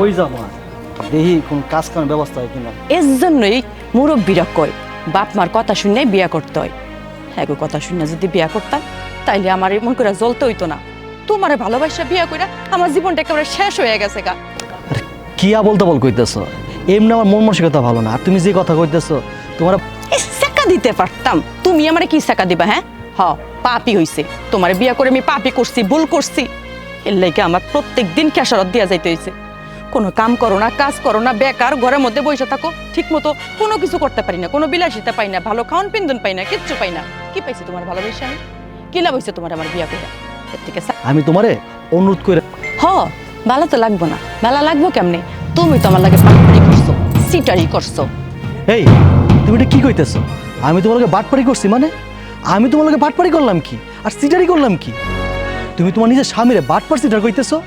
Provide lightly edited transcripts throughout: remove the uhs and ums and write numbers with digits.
কই যাবো না, দেখি কোন কাজ কামের ব্যবস্থা হয় কিনা। এর জন্যই মুরব্বীরা কয় বাপ মার কথা শুনে বিয়া করতে হয়। হ্যাঁ গো, কথা শুনে যদি বিয়া করতাম তাইলে আমার মন করে জ্বলতে হইতো না। তোমারে ভালোবাসা বিয়া কইরা আমার জীবনটা একেবারে শেষ হয়ে গেছে গা। আরে কি বলতে বল কইতেছো, এমনি আমার মন মানসিকতা ভালো না। আর তুমি যে কথা কইতেছো তোমার সেকা দিতে পারতাম, তুমি আমারে কি সেকা দিবা? হ্যাঁ পাপি হইছে, তোমারে বিয়া করে আমি পাপি করছি, ভুল করছি। এর লাইগা আমার প্রত্যেক দিন খেসারত দিয়া যাইতে হইছে। কোনো কাম করো না, কাজ করো না, বেকার ঘরের মধ্যে বসে থাকো, ঠিক মতো কোনো কিছু করতে পারি না, কোনো বিলাসিতা পাই না, ভালো খাওয়ান পিন্দন পাই না, কিচ্ছু পাই না। কি পাইছি তোমার ভালোবাসা? আমি কি লাভ হইছে তোমার আমার বিয়া করে? এর থেকে আমি তোমারে অনুরোধ করে ভালো তো লাগবো না, ভালো লাগবো কেমনে? তুমি তো আমার লাগে পাটপাড়ি করছো, সিটারি করছো। এই তুমি এটা কি কইতেছো? আমি তোমার লগে বাটপাড়ি করছি মানে? আমি তোমার লগে বাটপাড়ি করলাম কি আর সিটারি করলাম কি? তুমি তোমার নিজের স্বামীরে বাটপাড় সিটার কইতেছো?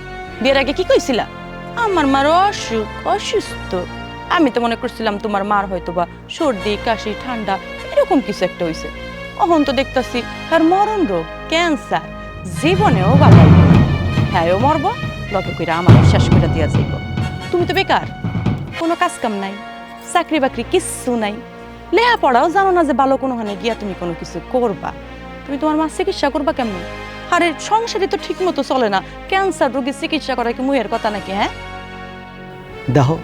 বিয়ের আগে কি কইছিলা? আমার মার অসুস্থ। আমি তো মনে করছিলাম তোমার মার হয়তো বা সর্দি কাশি ঠান্ডা এরকম কিছু একটা হইছে। অহন তো দেখতাছি আর মরণ রোগ, ক্যান্সার, জীবনেও বালাই। হ্যাঁ ও মরব, লগে কইরা আমারও শেষ করে দিয়া যাইব। তুমি তো বেকার, কোনো কাজ কাম নাই, চাকরি বাকরি কিচ্ছু নাই, লেহা পড়াও জানো না যে ভালো কোনোখানে গিয়া তুমি কোনো কিছু করবা। তুমি তোমার মা চিকিৎসা করবা কেমন? আরে সংসারে তো ঠিক মতো চলে না, ক্যান্সার রোগী চিকিৎসা করা কি মুহের কথা নাকি? হ্যাঁ দেখো,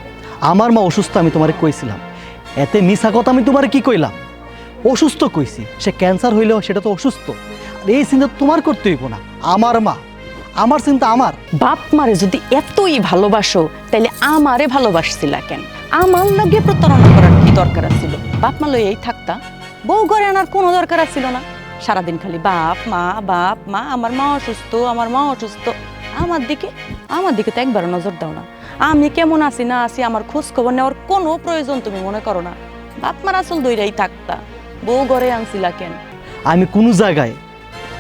আমার মা অসুস্থ আমি তোমারে কইছিলাম, এতে মিছা কথা আমি তোমারে কি কইলাম? অসুস্থ কইছি, সে ক্যান্সার হইলেও সেটা তো অসুস্থ। আর এই চিন্তা তোমার করতে হইব না, আমার মা, আমার চিন্তা আমার। বাপ মারে যদি এতই ভালোবাসো তাইলে আমারে ভালোবাসছিলা কেন? আমার লগে প্রতারণা করার কি দরকার ছিল? বাপ মা লইয়াই থাকতা, বউ ঘরে আনার কোনো দরকার ছিল না। সারাদিন খালি বাপ মা বাপ মা, আমার মা অসুস্থ, আমার মা অসুস্থ। আমার দিকে তো একবার নজর দাও না। আমি কেমন আছি না আছি আমার খোঁজ খবর নেওয়ার কোনো প্রয়োজন তুমি মনে করো না। বাপ মার আসল দইরাই থাকতা, বউ ঘরে আনছিলা কেন? আমি কোনো জায়গায়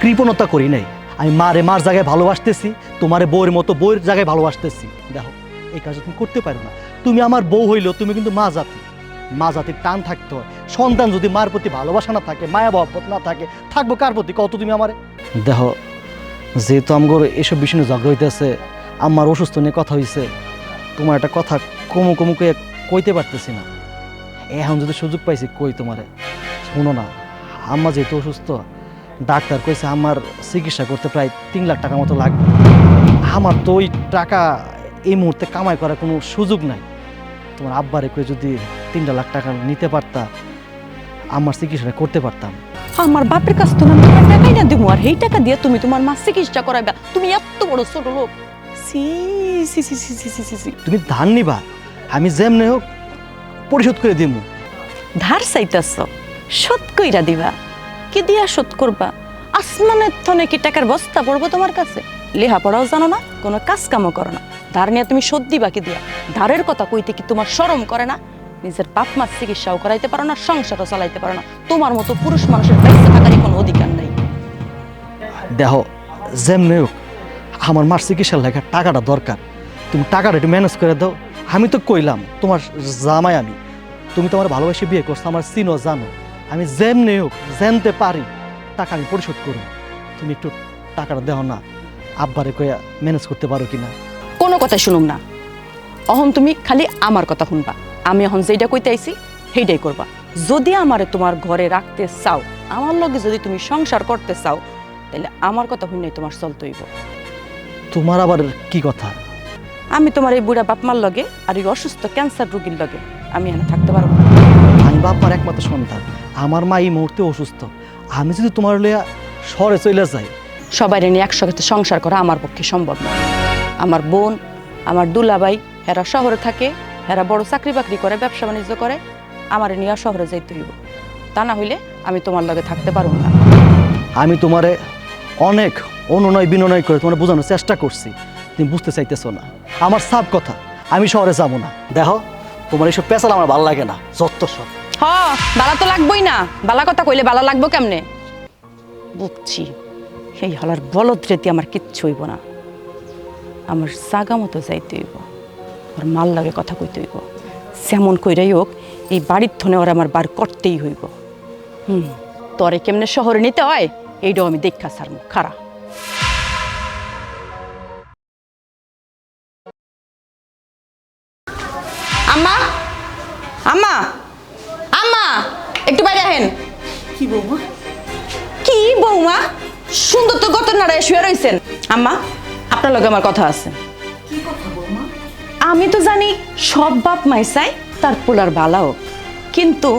কৃপণতা করি নাই। আমি মারে মার জায়গায় ভালোবাসতেছি, তোমারে বউয়ের মতো বউয়ের জায়গায় ভালোবাসতেছি। দেখো, এই কাজ তুমি করতে পারো না। তুমি আমার বউ হইলেও তুমি কিন্তু মা জাতি, মা জাতির টান থাকতে হয়। সন্তান যদি মার প্রতি ভালোবাসা না থাকে, মায়া মহব্বত না থাকে, থাকবো কার প্রতি কত তুমি আমারে? দেখো, যেহেতু আমগর এসব বিষয় নিয়ে ঝগড়া হইতেছে, আমার অসুস্থ নিয়ে কথা হয়েছে, তোমার একটা কথা কমু কমু কইতে পারতেছি না। এখন যদি সুযোগ পাইছি কই তোমারে। শোনো না, আম্মা যেহেতু অসুস্থ, ডাক্তার কইছে আমার চিকিৎসা করতে প্রায় 3 লাখ টাকার মতো লাগবে। আমার তো ওই টাকা এই মুহূর্তে কামাই করার কোনো সুযোগ নাই। তোমার আব্বারে কই যদি 3 লাখ টাকা নিতে পারতা, আমার চিকিৎসাটা করতে পারতাম। আমার বাপের কাছ তো আমি তোমার টাকাই না দিব, আর এই টাকা দিয়ে তুমি তোমার মা চিকিৎসা করাইবা? তুমি এত বড় ছোট লোক! সি সি সি সি সি সি সি। তুমি ধার নিবা, আমি যেমনি হোক পরিশোধ করে দিব। ধার চাইতেছ, শোধ কইরা দিবা? কি দিয়া শোধ করবা? আসমানের থনে কি টাকার বস্তা পড়বো তোমার কাছে? লেহা পড়াও জানো না, কোনো কাজ কামও করো না, ধার নিয়ে তুমি শোধ দিবা কি দিয়া? ধারের কথা কইতে কি তোমার শরম করে না? নিজের বাপ মার চিকিৎসাও করাইতে পারো না, সংসারও চালাইতে পারো না। তোমার মতো পুরুষ মানুষের বেঁচে থাকারই কোনো অধিকার নাই। দেখো, যেমনি হোক আমার মার চিকিৎসার লেখা টাকাটা দরকার। তুমি টাকাটা একটু ম্যানেজ করে দাও। আমি তো কইলাম তোমার জামাই আমি, তুমি তোমার ভালোবাসে বিয়ে করছো, আমার চিনো জানো। আমি যেমনি হোক জানতে পারি টাকা আমি পরিশোধ করব। তুমি একটু টাকাটা দেও না, আব্বারে কইয়া ম্যানেজ করতে পারো কিনা? কোনো কথা শুনুম না, অহন তুমি খালি আমার কথা শুনবা। আমি এখন যেটা কইতে আইছি সেইটাই করবা। যদি আমারে তোমার ঘরে রাখতে চাও, আমার লগে যদি তুমি সংসার করতে চাও, তাহলে আমার কথা শুনলেই তোমার চলতে হইব। তোমার আবার কি কথা? আমি তোমার এই বুড়া বাপমার লগে আর এই অসুস্থ ক্যান্সার রোগীর লগে আমি এখানে থাকতে পারবো না। আমি বাপমার একমাত্র সন্তান, আমার মা এই মুহূর্তে অসুস্থ। আমি যদি তোমার লইয়া শহরে চলে যাই, সবাই নিয়ে একসাথে সংসার করা আমার পক্ষে সম্ভব না। আমার বোন, আমার দুলাভাই, হেরা শহরে থাকে, হেরা বড় চাকরি বাকরি করে, ব্যবসা বাণিজ্য করে। আমার নিয়ে শহরে যাইতে হইব, তা না হইলে আমি তোমার লগে থাকতে পারবো না। আমি তোমারে অনেক অনুনয় বিনয় করে তোমার বোঝানোর চেষ্টা করছি, তুমি বুঝতে চাইতেছো না। আমার সাফ কথা, আমি শহরে যাবো না। দেখো, তোমার এইসব পেশাল আমার ভালো লাগে না, যত সব। বালা তো লাগবোই না, বালা কথা কইলে বালা লাগবো কেমনে? বুঝছি, এই হলার বলদ রেতি আমার কিচ্ছু হইব না। আমার জাগা মতো যাইতে হইব, ওর মাল লাগে কথা কইতে হইব। যেমন কইরাই হোক এই বাড়ির থনে ওরা আমার বার করতেই হইব। তরে কেমনে শহরে নিতে হয় এইটাও আমি দেখা ছাড়মু, খারা। একটু বাইরে আহেন। কি বৌমা? কি বৌমা, সুন্দর তো গত নাড়ায় শুয়ে রয়েছেন। আম্মা, আপনার লগে আমার কথা আছে। কি কথা বৌমা? আমি তো জানি সব বাপ মাই চাই তার পোলার বালাও, কিন্তু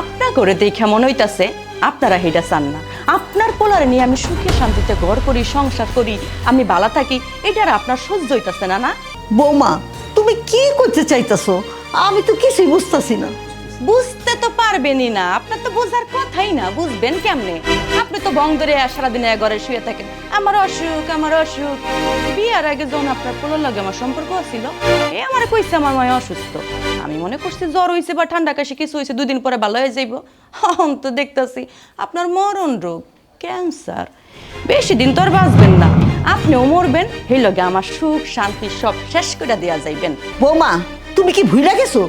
আপনা করে দেখে মনে হইতাছে আপনারা হেটা চান না। আপনার পোলার নিয়ে আমি সুখে শান্তিতে ঘর করি, সংসার করি, আমি বালা থাকি, এটার আপনার সহ্য হইতাছে না। না বৌমা, তুমি কি করতে চাইতাছো? আমি তো কিছুই বুঝতাছি না। বুঝতে তো পারবেনই না, আপনার তো বোঝার কথাই না, বুঝবেন কেমনে? আপনি তো বং ধরে সারাদিন ঘরে শুয়ে থাকেন, আমার অসুখ আমার অসুখ। বিয়ার আগে যখন আপনার পোলার লাগে আমার সম্পর্ক ছিল, এ আমার কইছে আমার মায় অসুস্থ। আমি মনে করছি জ্বর হয়েছে বা ঠান্ডা কাশি কিছু হয়েছে, 2 দিন পরে ভালো হয়ে যাইব। তো দেখতেছি আপনার মরণ রোগ, ক্যান্সার। বেশি দিন তো আর বাঁচবেন না, আপনিও মরবেন, সেই লগে আমার সুখ শান্তি সব শেষ করে দেওয়া যাইবেন। বৌমা, তুমি কি ভুলে গেছো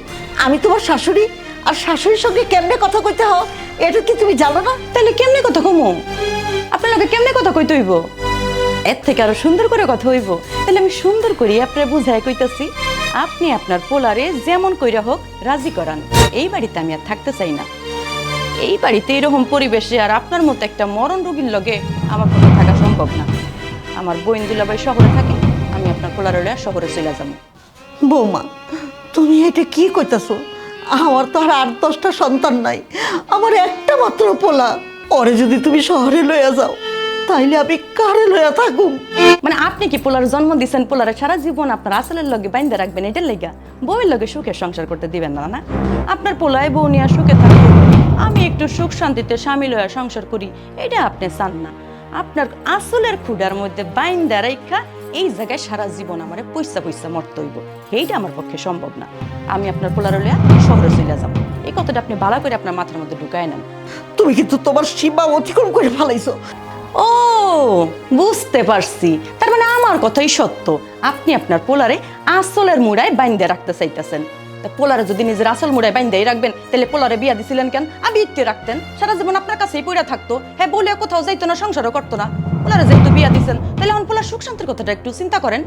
আমি তোমার শাশুড়ি? আর শাশুড়ির সঙ্গে কেমনে কথা কইতে হয় এটা কি তুমি জানো না? তাহলে কেমনে কথা কমো? আপনার লগে কেমনে কথা কইতে হইব? এর থেকে আরো সুন্দর করে কথা হইব। তাহলে আমি সুন্দর করে আপনার বুঝাই কইতাছি, আপনি আপনার পোলারে যেমন কইরা হোক রাজি করান। এই বাড়িতে আমি আর থাকতে চাই না। এই বাড়িতে এরকম পরিবেশে আর আপনার মতো একটা মরণ রোগীর লগে আমার পক্ষে থাকা সম্ভব না। আমার বোন দুলাভাই শহরে থাকে, আমি আপনার পোলারে লইয়া শহরে চলে যাবো। বৌমা, তুমি এটা কি কইতাছো? আমার তো আর 8-10টা সন্তান নাই, আমার একটা মাত্র পোলা। পরে যদি তুমি শহরে লইয়া যাও তাইলে আমি কারে লইয়া থাকুম? মানে আপনি কি পোলার জন্ম দিচ্ছেন, পোলারে সারা জীবন আপনার আসলের লগে বাইন্দা রাখবেন, এটার লেগা বউয়ের লগে সুখে সংসার করতে দিবেন না? না, আপনার পোলায় বউ নিয়ে সুখে থাকবে, আমি একটু সুখ শান্তিতে স্বামী লইয়া সংসার করি, এটা আপনি চান না। আপনার আসলের খুঁড়ার মধ্যে বাইন্দা রাইখা এই জায়গায় সারা জীবন আমার পয়সা পয়সা মরতে হইব, এইটা আমার পক্ষে সম্ভব না। আমি আপনার পোলার লইয়া শহরে চলে যাবো। এই কথাটা আপনি ভালো করে আপনার মাথার মধ্যে ঢুকায় নেন। তুমি কিন্তু তোমার সীমা অতিক্রম করে ফেলাইছো। ও, বুঝতে পারছি, তার মানে আমার কথাই সত্য। আপনি আপনার পোলারে আসলের মুড়ায় বাইন্দে রাখতে চাইতেছেন। তা পোলারে যদি নিজের আসল মুড়ায় বাইন্দাই রাখবেন, তাহলে পোলারে বিয়া দিছিলেন কেন? আমি একটু রাখতেন, সারা জীবন আপনার কাছেই পড়ে থাকতো। হ্যাঁ, বলে কোথাও যাইতো না, সংসারও করতো না। পোলারে যেহেতু বিয়া দিচ্ছেন, তাহলে এখন পোলার সুখ শান্তির কথাটা একটু চিন্তা করেন।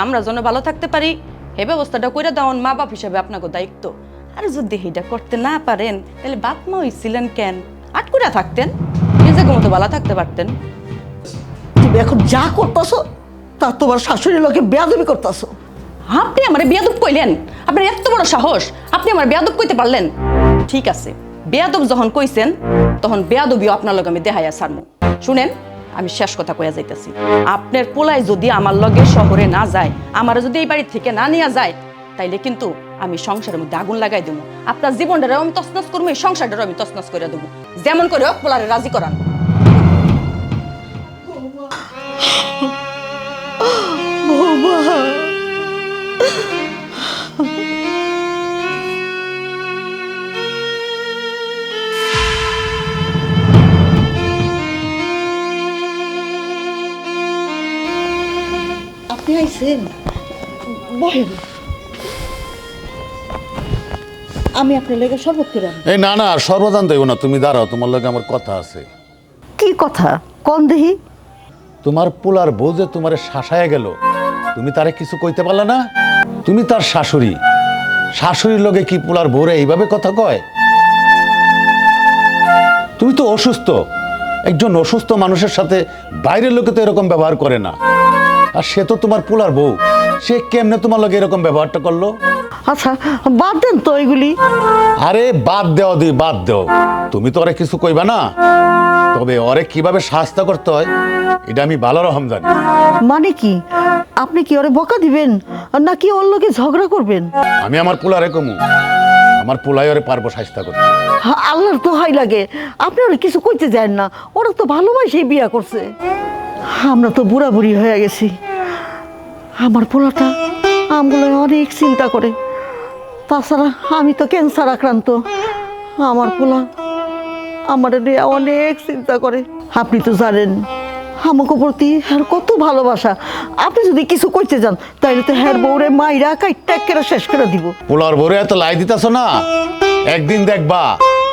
আমরা যেন ভালো থাকতে পারি, হে ব্যবস্থাটা করে দেওয়ান মা বাপ হিসেবে আপনাকে দায়িত্ব। আর যদি এটা করতে না পারেন, তাহলে বাপ মা হইছিলেন কেন? আটকুরা থাকতেন, নিজেকে মতো ভালো থাকতে পারতেন। তুমি এখন যা করতেছো তা তোমার শাশুড়ির লোকে বেয়াদবি করতেছো। আপনি আমার বেয়াদব কইলেন? আপনার এত বড় সাহস, আপনি আমার বেয়াদব কইতে পারলেন? ঠিক আছে, বেয়াদব যখন কইছেন, তখন বেয়াদবিও আপনার লগে আমি দেখাইয়া ছাড়মু। শুনেন, আমি শেষ কথা কইয়া যাইতেছি। আপনার পোলায় যদি আমার লগে শহরে না যায়, আমার যদি এই বাড়ি থেকে না নিয়ে যায়, তাইলে কিন্তু আমি সংসারের মধ্যে আগুন লাগাই দেবো। আপনার জীবনটারও আমি তছনছ করবো, এই সংসারটারও আমি তছনছ করে দেবো। যেমন করে হোক পোলারে রাজি করান। বৌমা, আপনি আইছেন? বলেন, আমি আপনার লেগে শরবত করে আনবো। এই না না, সর্বদান দেব না, তুমি দাঁড়াও, তোমার লগে আমার কথা আছে। কি কথা কোন দেহি? তোমার পোলার বউ যে তোমারে শাসায় গেল, তুমি তারে কিছু কইতে পারলা না? তুমি তার শাশুড়ি, শাশুড়ির লগে কি পোলার বউরে এইভাবে কথা কয়? তুমি তো অসুস্থ, একজন অসুস্থ মানুষের সাথে বাইরের লোকে তো এরকম ব্যবহার করে না। আর সে তো তোমার পোলার বউ, সে কেমনে তোমার লগে এরকম ব্যবহারটা করলো? আচ্ছা, বাদ দেন তো এগুলি। আরে বাদ দেও দি, বাদ দেও, তুমি তো ওরে কিছু কইবা না, তবে ওরে কিভাবে শাস্তি করতে হয় এটা আমি ভালো রকম জানি। মানে কি, আপনি কি ওরে বকা দিবেন নাকি ওর লোকে ঝগড়া করবেন? আমি আমার পোলারে কমু, আমার পোলাই ওরে পারবো শাস্তি করতে। আল্লাহর দোহাই লাগে, আপনি ওরে কিছু কইতে যান না, ওরা তো ভালোবাসেই বিয়া করছে। আমরা তো বুড়া বুড়ি হয়ে গেছি, আমার পোলাটা আমগুলো অনেক চিন্তা করে। তাছাড়া আমি তো ক্যান্সার আক্রান্ত, আমার পোলা আমার নিয়ে অনেক চিন্তা করে। আপনি তো জানেন আমাকে প্রতি হ্যার কত ভালোবাসা। আপনি যদি কিছু করতে যান তাইলে তো হ্যার বউরে মাইরা কাইটটা একেবারে শেষ করে দিব। পোলার ভরে এত লাই দিতেছ না, একদিন দেখবা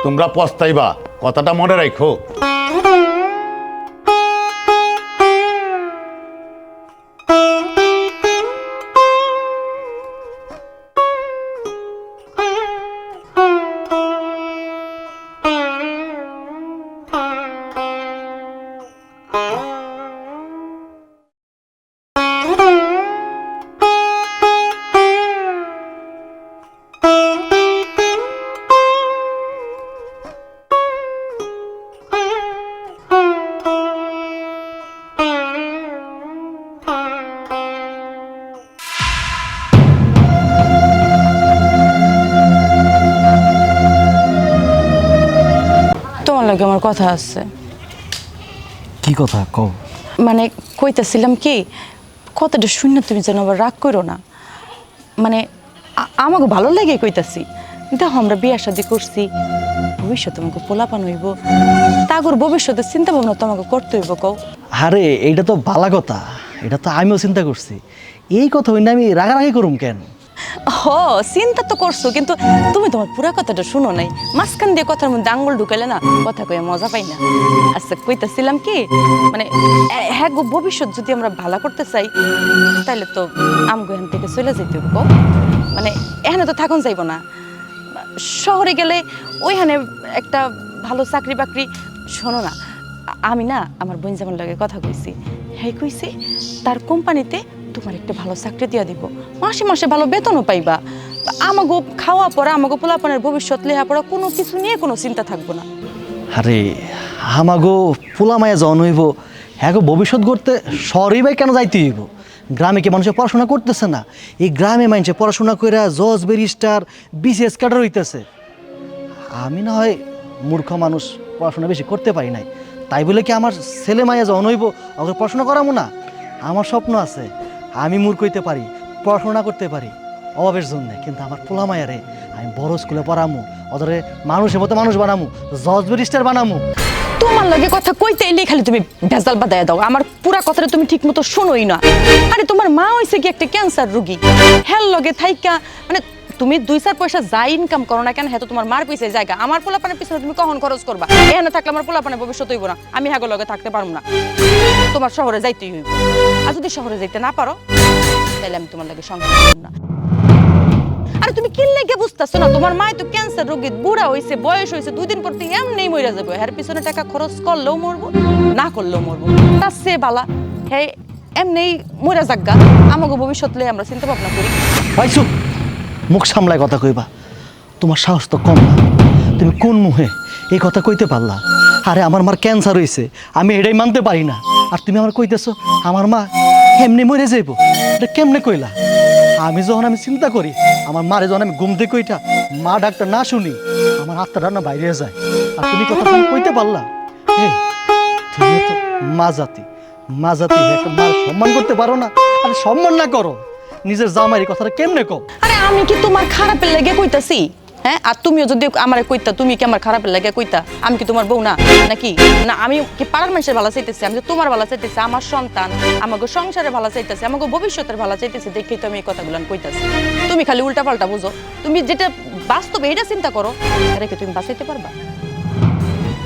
তোমরা পস্তাইবা, কথাটা মনে রাখো। লগে আমার কথা আছে। কি কথা কও? মানে কইতাছিলাম কি, কথাটা শুনে তুমি যেন আবার রাগ করো না। মানে আমাকে ভালো লাগে কইতাছি। দেখো আমরা বিয়া শাদি করছি, ভবিষ্যতে আমাকে পোলাপান হইব, তাগর ভবিষ্যতে চিন্তা ভাবনা তো আমাকে করতে হইব। কও আরে এইটা তো ভালো কথা, এটা তো আমিও চিন্তা করছি। এই কথা হইনা আমি রাগারাগি করুম কেন? হ, চিন্তা তো করছো, কিন্তু তুমি তোমার পুরা কথাটা শুনো নাই। মাঝখান দিয়ে কথার মধ্যে আঙ্গুল ঢুকাইলে না, কথা কয়ে মজা পাই না। আচ্ছা কইতাছিলাম কি, মানে হ্যাঁ গো, ভবিষ্যৎ যদি আমরা ভালো করতে চাই তাহলে তো আমগো এখান থেকে চলে যেতে হবে। গো মানে এখানে তো থাকুন যাইব না, শহরে গেলে ওইখানে একটা ভালো চাকরি বাকরি। শোনো না, আমি না আমার বোন যেমন লাগে কথা কইছি, হ্যাঁ কইছি তার কোম্পানিতে তোমার একটা ভালো চাকরি দিয়া দিব, মাসে মাসে ভালো বেতনও পাইবা। আমাগো খাওয়া পড়া, আমাগো পোলাপানের ভবিষ্যৎ লেখাপড়া কোনো কিছু নিয়ে কোনো চিন্তা থাকবো না। আরে আমাগো পোলা মায়া জন হইব, হ্যাঁ গো ভবিষ্যৎ গড়তে শহরেই ভাই কেন যাইতে হইব? গ্রামে কি মানুষের পড়াশোনা করতেছে না? এই গ্রামে মানুষে পড়াশোনা করে জজ ব্যারিস্টার বিসিএস ক্যাডার হইতেছে। আমি না হয় মূর্খ মানুষ, পড়াশোনা বেশি করতে পারি নাই, তাই বলে কি আমার ছেলে মায়া জন হইব ওকে পড়াশোনা করাবো না? আমার স্বপ্ন আছে, আমি মূর্খ হইতে পারি, পড়াশোনা করতে পারি অভাবের জন্যে, কিন্তু আমার পোলা মায়ারে আমি বড় স্কুলে পড়ামু, ওদের মানুষের মতো মানুষ বানামু, জজ ব্যারিস্টার বানামু। তোমার লগে কথা কইতে এলে খালি তুমি ভেজাল বাদায় দাও, আমার পুরা কথাটা তুমি ঠিক মতো শোনোই না। আরে তোমার মা হইছে কি একটা ক্যান্সার রোগী, হেল লগে থাইকা মানে তুমি 2-4 পয়সা যা ইনকাম করো না কেন, হ্যাঁ তো তোমার মার পিছিয়ে জায়গা। আমার পোলাপানের পিছনে তুমি কখন খরচ করবা? এখানে থাকলে আমার পোলাপানের ভবিষ্যৎ হইব না, আমি হ্যাগো লগে থাকতে পারবো না। তোমার শহরে যাইতেই হইব, আর যদি শহরে যাইতে না পারো তাহলে আমি তোমার লাগে সংসার করব না। আরে তুমি কি লেগে বুঝতেছো না? তোমার মা তো ক্যান্সার রোগী, বুড়া হইছে, বয়স হইছে, 2 দিন পর তো এমনিই মরে যাবে। এর পিছনে টাকা খরচ করলেও মরবো, না করলেও মরবো, তার সে বালা হে এমনিই মরে যাগা। আমাকে ভবিষ্যৎ লয়ে আমরা চিন্তা ভাবনা করি। পাইছো মুখ সামলায় কথা কইবা, তোমার সাহস তো কম না। তুমি কোন মুহে এই কথা কইতে পারলা? আরে আমার মার ক্যান্সার হয়েছে, আমি এটাই মানতে পারি না, আর তুমি আমার কইতেছো আমার মা এমনি মরে যাইব? এটা কেমনে কইলা? আমি চিন্তা করি আমার মারে যখন আমি ঘুম থেকে কইটা মা ডাক্তার না শুনি, আমার আত্মাটা না বাইরে যায়, আর তুমি কথা কইতে পারলা? এই তুমি তো মা জাতি, একটা মার সম্মান করতে পারো না? আরে সম্মান না করো নিজের জামাইয়ের কথাটা কেমনে কও? আরে আমি কি তোমার খারাপের লেগে কইতাছি? হ্যাঁ, আর তুমিও যদি আমারে কইতা, তুমি কি আমার খারাপের লেগে কইতা? আমি কি তোমার বউ না নাকি? না আমি কি পাড়ার মানুষের ভালো চাইতেছি? আমি তো তোমার ভালো চাইতেছি, আমার সন্তান আমাকে সংসারে ভালো চাইতেছি, আমাকে ভবিষ্যতের ভালো চাইতেছি, দেখেই তো আমি এই কথাগুলো কইতাছি। তুমি খালি উল্টা পাল্টা বুঝো, তুমি যেটা বাস্তবে এটা চিন্তা করো, আরে কি তুমি বাঁচাইতে পারবা?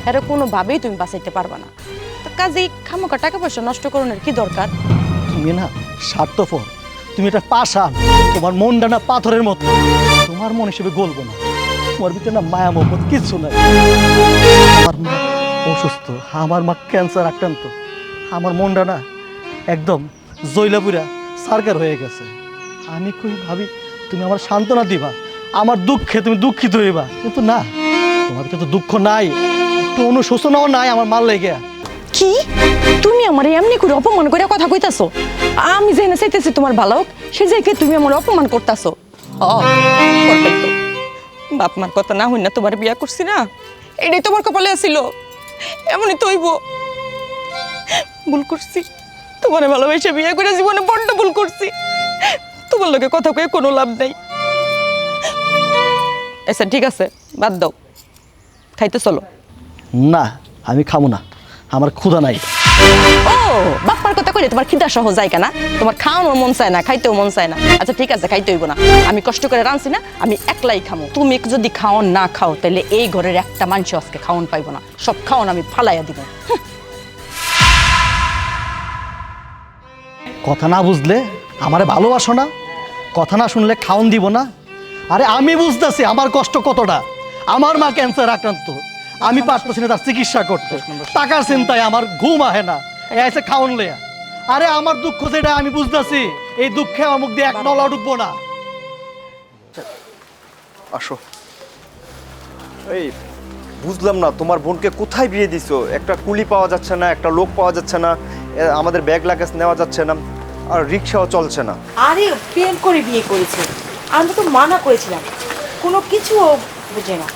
আরে কোনোভাবেই তুমি বাঁচাইতে পারবা না। তো কাজেই খামোকা টাকা পয়সা নষ্ট করানোর কি দরকার? তুমি না স্বার্থপর, তুমি এটা পাষাণ, তোমার মনটা না পাথরের মতো, তোমার মন হিসেবে গলবো না, তোমার ভিতরে না মায়া মহব্বত কিচ্ছু নাই। আমার মা অসুস্থ, আমার মা ক্যান্সার আক্রান্ত, আমার মনটা না একদম জৈলাপুরা সার্কার হয়ে গেছে। আমি কই ভাবি তুমি আমার সান্ত্বনা দিবা, আমার দুঃখে তুমি দুঃখিত হইবা, কিন্তু না, তোমার ভিতরে তো দুঃখ নাই, একটু অনুশোচনাও নাই আমার মার লেগে। কি তুমি আমার এমনি করে অপমান করে কথা কইতাছো? আমি যেখানে চাইতেছি তোমার ভালো হোক, সে জায়গায় তুমি আমার অপমান করতেছো। বাপ মার কথা না হই না তোমার বিয়া করছি না, এটাই তোমার কপালে আসিল, এমনই তো হইব। ভুল করছি, তোমার ভালোবাসা বিয়া করে জীবনে বড্ড ভুল করছি। তোমার লোকে কথা কয়ে কোনো লাভ নাই। আচ্ছা ঠিক আছে, বাদ দাও, খাইতে চলো। না আমি খাবো না, আমার ক্ষুধা নাই। ও বাপ্পার কথা কইলে তোমার খিদা সহ যায় কেনা? তোমার খাওয়ানোর মন চায় না, খাইতেও মন চায় না। আচ্ছা ঠিক আছে, খাইতে হইব না, আমি কষ্ট করে রাঁধছি না, আমি একলাই খামো। তুমি যদি খাওন না খাও তাহলে এই ঘরের একটা মানুষ আজকে খাওন পাইব না, সব খাওন আমি ফালাইয়া দিব। কথা না বুঝলে আমারে ভালোবাসো না, কথা না শুনলে খাওন দিব না। আরে আমি বুঝতেছি আমার কষ্ট কতটা, আমার মা ক্যান্সার আক্রান্ত, আমি পারতেছি না তার চিকিৎসা করতে, টাকার চিন্তায় আমার ঘুম আহে না, এসে খাওন লেয়া। আরে আমার দুঃখ যেটা আমি বুঝতেছি, এই দুঃখে আমার মুখ দিয়ে এক নলা ঢুকবো না। আসো। এই বুঝলাম না তোমার বোনকে কোথায় বিয়ে দিছো? একটা কুলি পাওয়া যাচ্ছে না, একটা লোক পাওয়া যাচ্ছে না, আমাদের ব্যাগ লাগেজ নেওয়া যাচ্ছে না, আর রিক্সাও চলছে না। আরে প্রেম করে বিয়ে করেছে, আমরা তো মানা করেছিলাম, কোনো কিছু বুঝে না।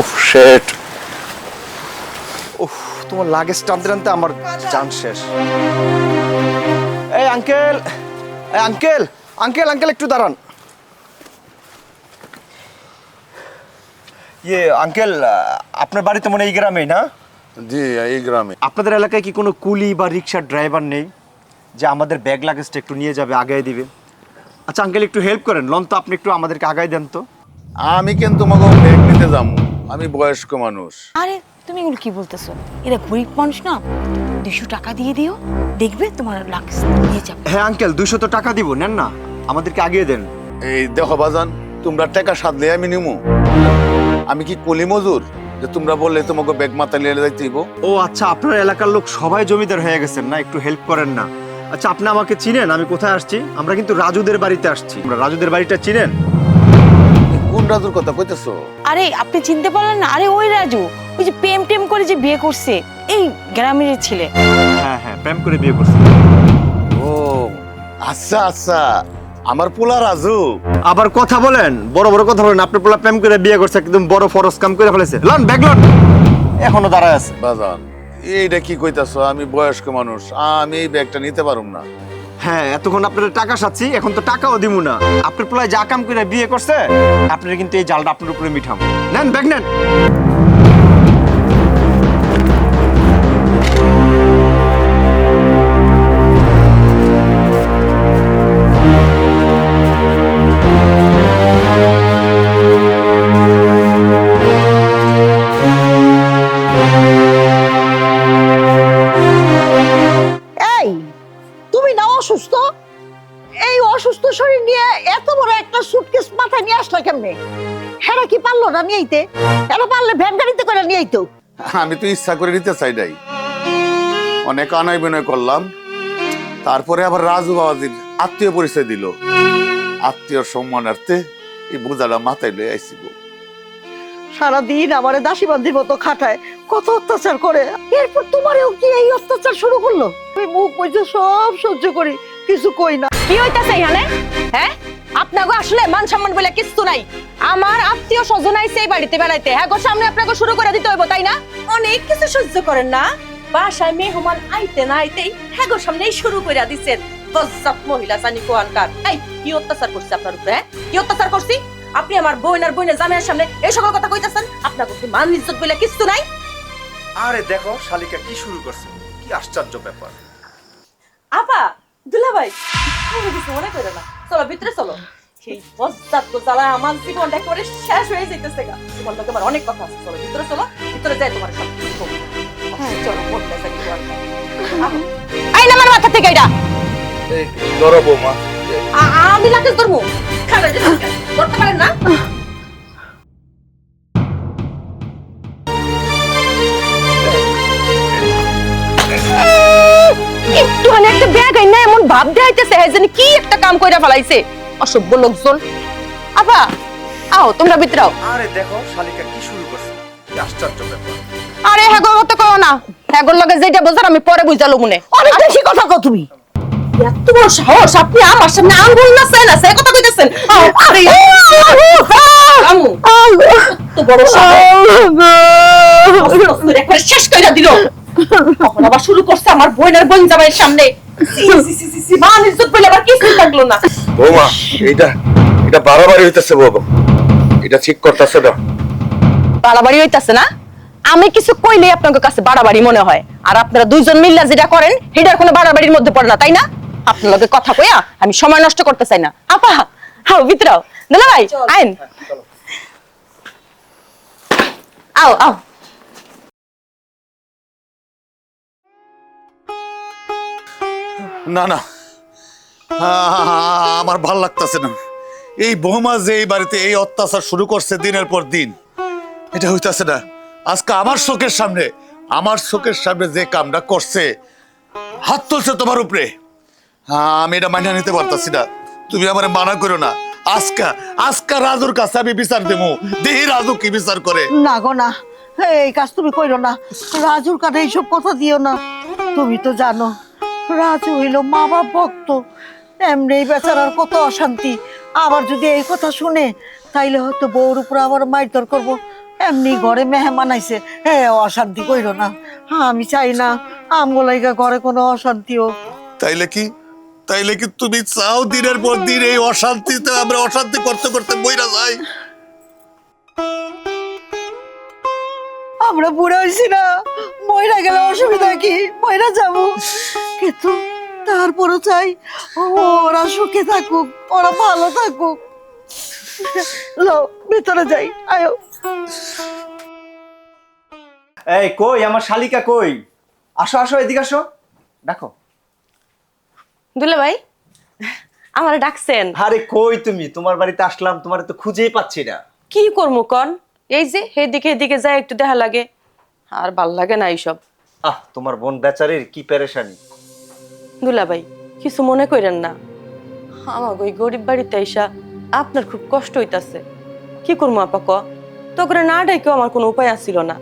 উফ শেট, তোমার লাগেজ টানতে টানতে আমার জান শেষ। এই আঙ্কেল, এই আঙ্কেল, আঙ্কেল, আঙ্কেল একটু দাঁড়ান। ইয়ে আঙ্কেল, আপনার বাড়ি তো মনে হয় এই গ্রামেই না? জি, এই গ্রামে। আপনাদের এলাকায় কি কোনো কুলি বা রিক্সার ড্রাইভার নেই যে আমাদের ব্যাগ লাগেজটা একটু নিয়ে যাবে, আগায় দিবে? আচ্ছা আঙ্কেল, একটু হেল্প করেন, লন তো আপনি একটু আমাদেরকে আগায় দেন তো। আমি কেন তোমাকে ব্যাগ নিতে যাবো? আমি বয়স্ক মানুষ। আরে তুমি এগুলো কি বলতেছো? এরা গরিব মানুষ না, 200 টাকা দিয়ে দিও, দেখবে তোমার লাগেজ নিয়ে যাবে। হ্যাঁ আঙ্কেল, 200 তো টাকা দিব, নেন না, আমাদেরকে আগিয়ে দেন। এই দেখো বাজান, তোমরা টাকা সাধলে আমি নিমু? আমি কি কলি মজুর যে তোমরা বললে তোমাকে ব্যাগ মাথা নিয়ে যাইতেইব? ও আচ্ছা, আপনার এলাকার লোক সবাই জমিদার হয়ে গেছেন না, একটু হেল্প করেন না। আচ্ছা আপনি আমাকে চিনেন? আমি কোথায় আসছি? আমরা কিন্তু রাজুদের বাড়িতে আসছি। আমরা রাজুদের বাড়িটা চিনেন? কোন রাজুর কথা কইতেছো? আরে আপনি চিনতে পারলেন না? আরে ওই রাজু, ওই যে প্রেম টেম করে যে বিয়ে করছে, এই গ্রামের ছেলে। হ্যাঁ হ্যাঁ, প্রেম করে বিয়ে করছি। ও আচ্ছা আচ্ছা, আমার পোলা রাজু। আবার কথা বলেন, বড় বড় কথা বলেন। আপনার পোলা প্রেম করে বিয়ে করছে, একদম বড় ফরজ কাম করে ফেলেছে। লন ব্যাগ লন, এখনো দাঁড়ায় আছে। বাজান এইটা কি কইতাছো? আমি বয়স্ক মানুষ, আমি এই ব্যাগটা নিতে পারুম না। হ্যাঁ, এতক্ষণ আপনার টাকা সাচ্ছি, এখন তো টাকাও দিমু না। আপনার পোলায় যা কাম করে বিয়ে করছে, আপনারা কিন্তু এই জালটা আপনার উপরে মিঠাম। নেন ব্যাগ নেন। এই তুমি না অসুস্থ? এই অসুস্থ শরীর নিয়ে এত বড় একটা সুটকেস মাথায় নিয়ে আসলে কেমনে? হেরা কি পারলো না নিয়ে আইতে? এরা পারলে ভ্যান গাড়িতে করে নিয়ে আইতো। আমি তো ইচ্ছা করে নিতে চাই নাই, অনেক আনাই বিনয় করলাম। তারপরে আবার রাজু বাবাজির আত্মীয় পরিচয় দিল, আত্মীয় সম্মানার্থে এই বোঝাটা মাথায় লয়ে আইছি গো। সারাদিন আমারে দাসীবান্দির মতো খাটায়, কত অত্যাচার করে। এরপর তোমারেও কি এই অত্যাচার শুরু করলো? আমি মুখ বুঝে সব সহ্য করি, কিছু কই না। কি হইতাছে এখানে? হ্যাঁ, আপনাকে আসলে মান সম্মান বলে কিছু নাই। আমার আত্মীয় স্বজন আইছে এই বাড়িতে বেড়াইতে, হ্যাঁ গো, সামনে আপনাকে শুরু করে দিতে হইব, তাই না? অনেক কিছু সহ্য করেন না, বাসায় মেহমান আইতে না আইতেই হ্যাঁ গো সামনেই শুরু করে দিচ্ছেন। বজ্জাত মহিলা জানি কোয়ানকার। এই কি অত্যাচার করছে আপনার উপরে? হ্যাঁ, কি অত্যাচার করছি? আপনি আমার বোনের জামাইয়ের সামনে এই সকল কথা কইতাছেন? আপনাকে কি মান ইজ্জত বলে কিছু নাই? আরে দেখো শালিকা কি শুরু করছে, কি আশ্চর্য ব্যাপার। আপা, দুলাভাই, তুমি কিছু মনে করো না, চলো ভিতরে চলো। সেই বজ্জাত তো জ্বালা আমার জীবনটা একেবারে শেষ হয়ে যাইতেছে গা। জীবনটা তোমার অনেক কথা আছে, চলো ভিতরে চলো, ভিতরে যাই তোমার সব কিছু বলবো। হ্যাঁ চলো, বলতে থাকি তোমার। আই না আমার মাথা থেকে এটা। ধরো বৌমা। আমি লাগেজ ধরবো, খারাপ করতে পারেন না? একটুখানি একটা ব্যাগ আইনা এমন ভাব দেখাইতেছে হ্যাঁ জানি কি একটা কাম কইরা ফেলাইছে, অসভ্য লোকজন। আপা আও, তোমরা ভিতরে আও। আরে দেখো শালিকা কি শুরু করছে, কি আশ্চর্য ব্যাপার। আরে হ্যাগো মত কও না, হ্যাগোর লগে যেটা বোঝার আমি পরে বুঝালো মনে। অনেক বেশি কথা কও তুমি। এত বড় সাহস, আপনি আমার সামনে আঙ্গুল না সে কথা কইতেছেন? আরে আমু, এত বড় সাহস, একবার শেষ কইরা দিল। এখন আবার শুরু করছে আমার বোনের বোন জামাইয়ের সামনে। মান ইজ্জত বলে আবার কিছু থাকলো না। বৌমা এটা বাড়াবাড়ি হইতেছে বাবা, এটা ঠিক করতেছে না। বাড়াবাড়ি হইতাছে না? আমি কিছু কইলেই আপনাদের কাছে বাড়াবাড়ি মনে হয়, আর আপনারা দুইজন মিল্লা যেটা করেন সেটার কোনো বাড়াবাড়ির মধ্যে পড়ে না, তাই না? আপনার লগে কথা কইয়া আমি সময় নষ্ট করতে চাই না। আপা হাও ভিতরে আও, দুলা ভাই আইন, আও আও। না না, আমার ভাল লাগতেছে না। এই বৌমা যে এই বাড়িতে এই অত্যাচার শুরু করছে দিনের পর দিন, এটা হইতাছে না। আজকে আমার চোখের সামনে যে কামটা করছে, হাত তুলছে তোমার উপরে, আমি এটা মানিয়ে নিতে পারতাছি না। তুমি আমার মানা করো না। আজকা রাজুর কাছে আমি বিচার দেবো, দেহি রাজু কি বিচার করে। না গো না, এই কাজ তুমি কইরো না। রাজুর কাছে এইসব কথা দিও না। তুমি তো জানো রাজু হইল মা বাপ ভক্ত, এমনি বেচারার কত অশান্তি। আবার যদি এই কথা শুনে তাইলে হয়তো বউর উপর আবার মারধর করবো। এমনি ঘরে মেহমান আইছে, হ্যাঁ অশান্তি কইরো না। আমি চাই না আমগুলাইগা ঘরে কোনো অশান্তি হোক। তাইলে কি তুমি চাও দিনের পর দিন এই অশান্তিতে আমরা অশান্তি করতে করতে বইরা যাই? আমরা বুড়া হইছি না, মইরা গেলে অসুবিধা কি? মইরা যাবো, কিন্তু তারপরও চাই ওরা সুখে থাকুক, ওরা ভালো থাকুক। লো ভিতরে যাই, আয়ো। এই কই আমার শালিকা কই? আসো আসো, এদিকে আসো, দেখো। দুলা ভাই আমার ডাকছেন? আরে কই তুমি? তোমার বাড়িতে আসলাম, তোমার তো খুঁজেই পাচ্ছি না। কি করবো কন? এই যে এদিকে এদিকে যায় একটু দেখা লাগে, আর ভাল লাগে না এইসব। তোমার বোন বেচারির কি পেরেশানি। দুলা ভাই কিছু মনে করেন না, আমার ওই গরিব বাড়িতে আইসা আপনার খুব কষ্ট হইতাছে। কি করবো আপা ক? তো করে না ডাইকেও আমার কোনো উপায় আসছিল না।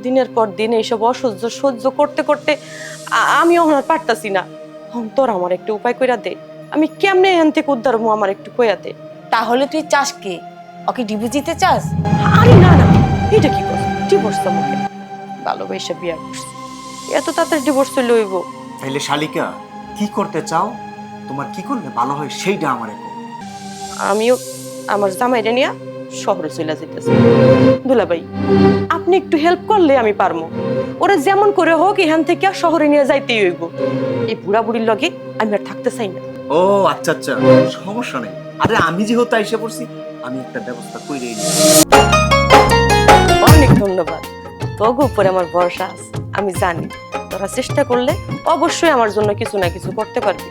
দিনের পর দিন এইসব অসহ্য সহ্য করতে করতে আমিও আর পারতাছি না। তোর আমার একটু উপায় কইরা দে, আমি কেমনে এখান থেকে উদ্ধার হবো, আমার একটু কইয়া দে। তাহলে তুই চাস কে? ওকে ডিভোর্স দিতে চাস? আরে না না, এটা কি করছ? ডিভোর্স আমাকে ভালোবাসা বিয়া করছি, এত তাড়াতাড়ি ডিভোর্স চলে হইব? তাইলে শালিকা কি করতে চাও? তোমার কি করলে ভালো হয় সেইটা আমারে কও। আমিও আমার জামাইরে নিয়ে শহরে চলে যেতেছি। দুলা ভাই আপনি একটু হেল্প করলে আমি পারবো। ওরা যেমন করে হোক এখান থেকে শহরে নিয়ে যাইতেই হইব। এই বুড়া বুড়ির লগে আমি আর থাকতে চাই না। ও আচ্ছা আচ্ছা, সমস্যা নেই। আরে আমি যেহেতু আইসা পড়ছি, আমি একটা ব্যবস্থা কইরেই নিই। অনেক ধন্যবাদ, তোর উপরে আমার ভরসা আছে। আমি জানি তোরা চেষ্টা করলে অবশ্যই আমার জন্য কিছু না কিছু করতে পারবি।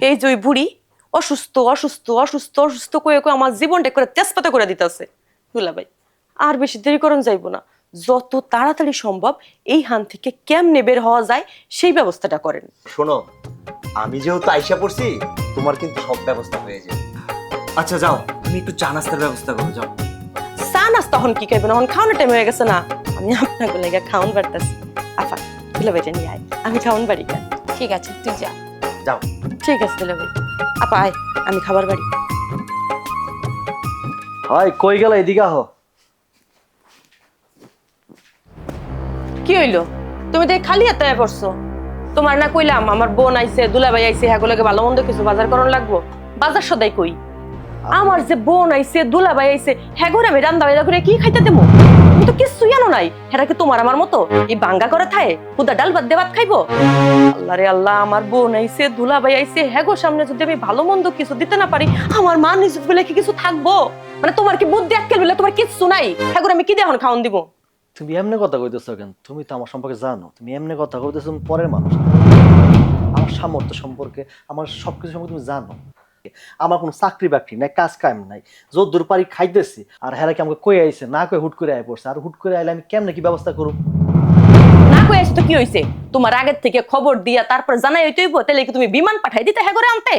এই যে ওই বুড়ি অসুস্থ অসুস্থ অসুস্থ অসুস্থ কয়ে কয়ে আমার জীবনটা করে তেজপাতা করে দিতেছে। দুলা ভাই আর বেশি দেরি করুন যাইব না, যত তাড়াতাড়ি সম্ভব এই হান থেকে কেমনে বের হওয়া যায় সেই ব্যবস্থাটা করেন। শোনো, আমি যেহেতু আইসা পড়ছি, তোমার কিন্তু সব ব্যবস্থা হয়ে যাবে। আচ্ছা যাও, তুমি একটু চা নাস্তার ব্যবস্থা করো, যাও। চা নাস্তা তখন কি খাইবেন? এখন খাওয়ানোর টাইম হয়ে গেছে না? আমি আপনাকে লেগে খাওয়ান বাড়তেছি। আফা দুলা ভাইটা নিয়ে আয়, আমি খাওয়ান বাড়ি। ঠিক আছে তুই যা। যাও। ঠিক আছে দুলা ভাই, আপা আয় আমি খাবার বাড়ি। হয় কই গেল? এদিকে আহ। কি হইলো? তুমি তো খালি হাতে পড়ছো। তোমার না কইলাম আমার বোন আইছে, দুলাভাই আইছে, হ্যাগুলোকে ভালো মন্দ কিছু বাজার করন লাগবো। বাজার সদাই কই? আমার যে বোন আইছে, দুলাভাই আইছে, হ্যাগোরে আমি রান্না বান্না করে কি খাইতে দেবো? তুমি তো কিছুই আনো নাই। হেরা কি তোমার আমার মতো এই বাঙ্গা করে থায় হুদা ডাল ভাত দিয়ে ভাত খাইবো? আল্লাহ রে আল্লাহ, আমার বোন আইছে, দুলাভাই আইছে, হ্যাগোর সামনে যদি আমি ভালো মন্দ কিছু দিতে না পারি, আমার মান ইজ্জত বলে কি কিছু থাকবো? মানে তোমার কি বুদ্ধি আক্কেল বলে তোমার কিচ্ছু নাই? হ্যাগোরে আমি কি দিয়ে এখন খাওয়ান দিব? তুমি এমনি কথা কইতেছো কেন? তুমি তো আমার সম্পর্কে জানো, তুমি এমনি কথা কইতেছো, তুমি পরের মানুষ। আমার সামর্থ্য সম্পর্কে, আমার সবকিছু সম্পর্কে তুমি জানো। আমার কোনো চাকরি বাকরি নাই, কাজ কাম নাই, যদ্দূর পারি খাইতেছি। আর হেরা কি আমাকে কই আইছে? না কই হুট করে আয় পড়ছে। আর হুট করে আইলে আমি কেমনে কি ব্যবস্থা করব? না কই আইছে তো কি হইছে? তোমার আগের থেকে খবর দিয়া তারপর জানাই হইতেইব, তাহলে কি তুমি বিমান পাঠাই দিতে হ্যাঁ করে আনতে?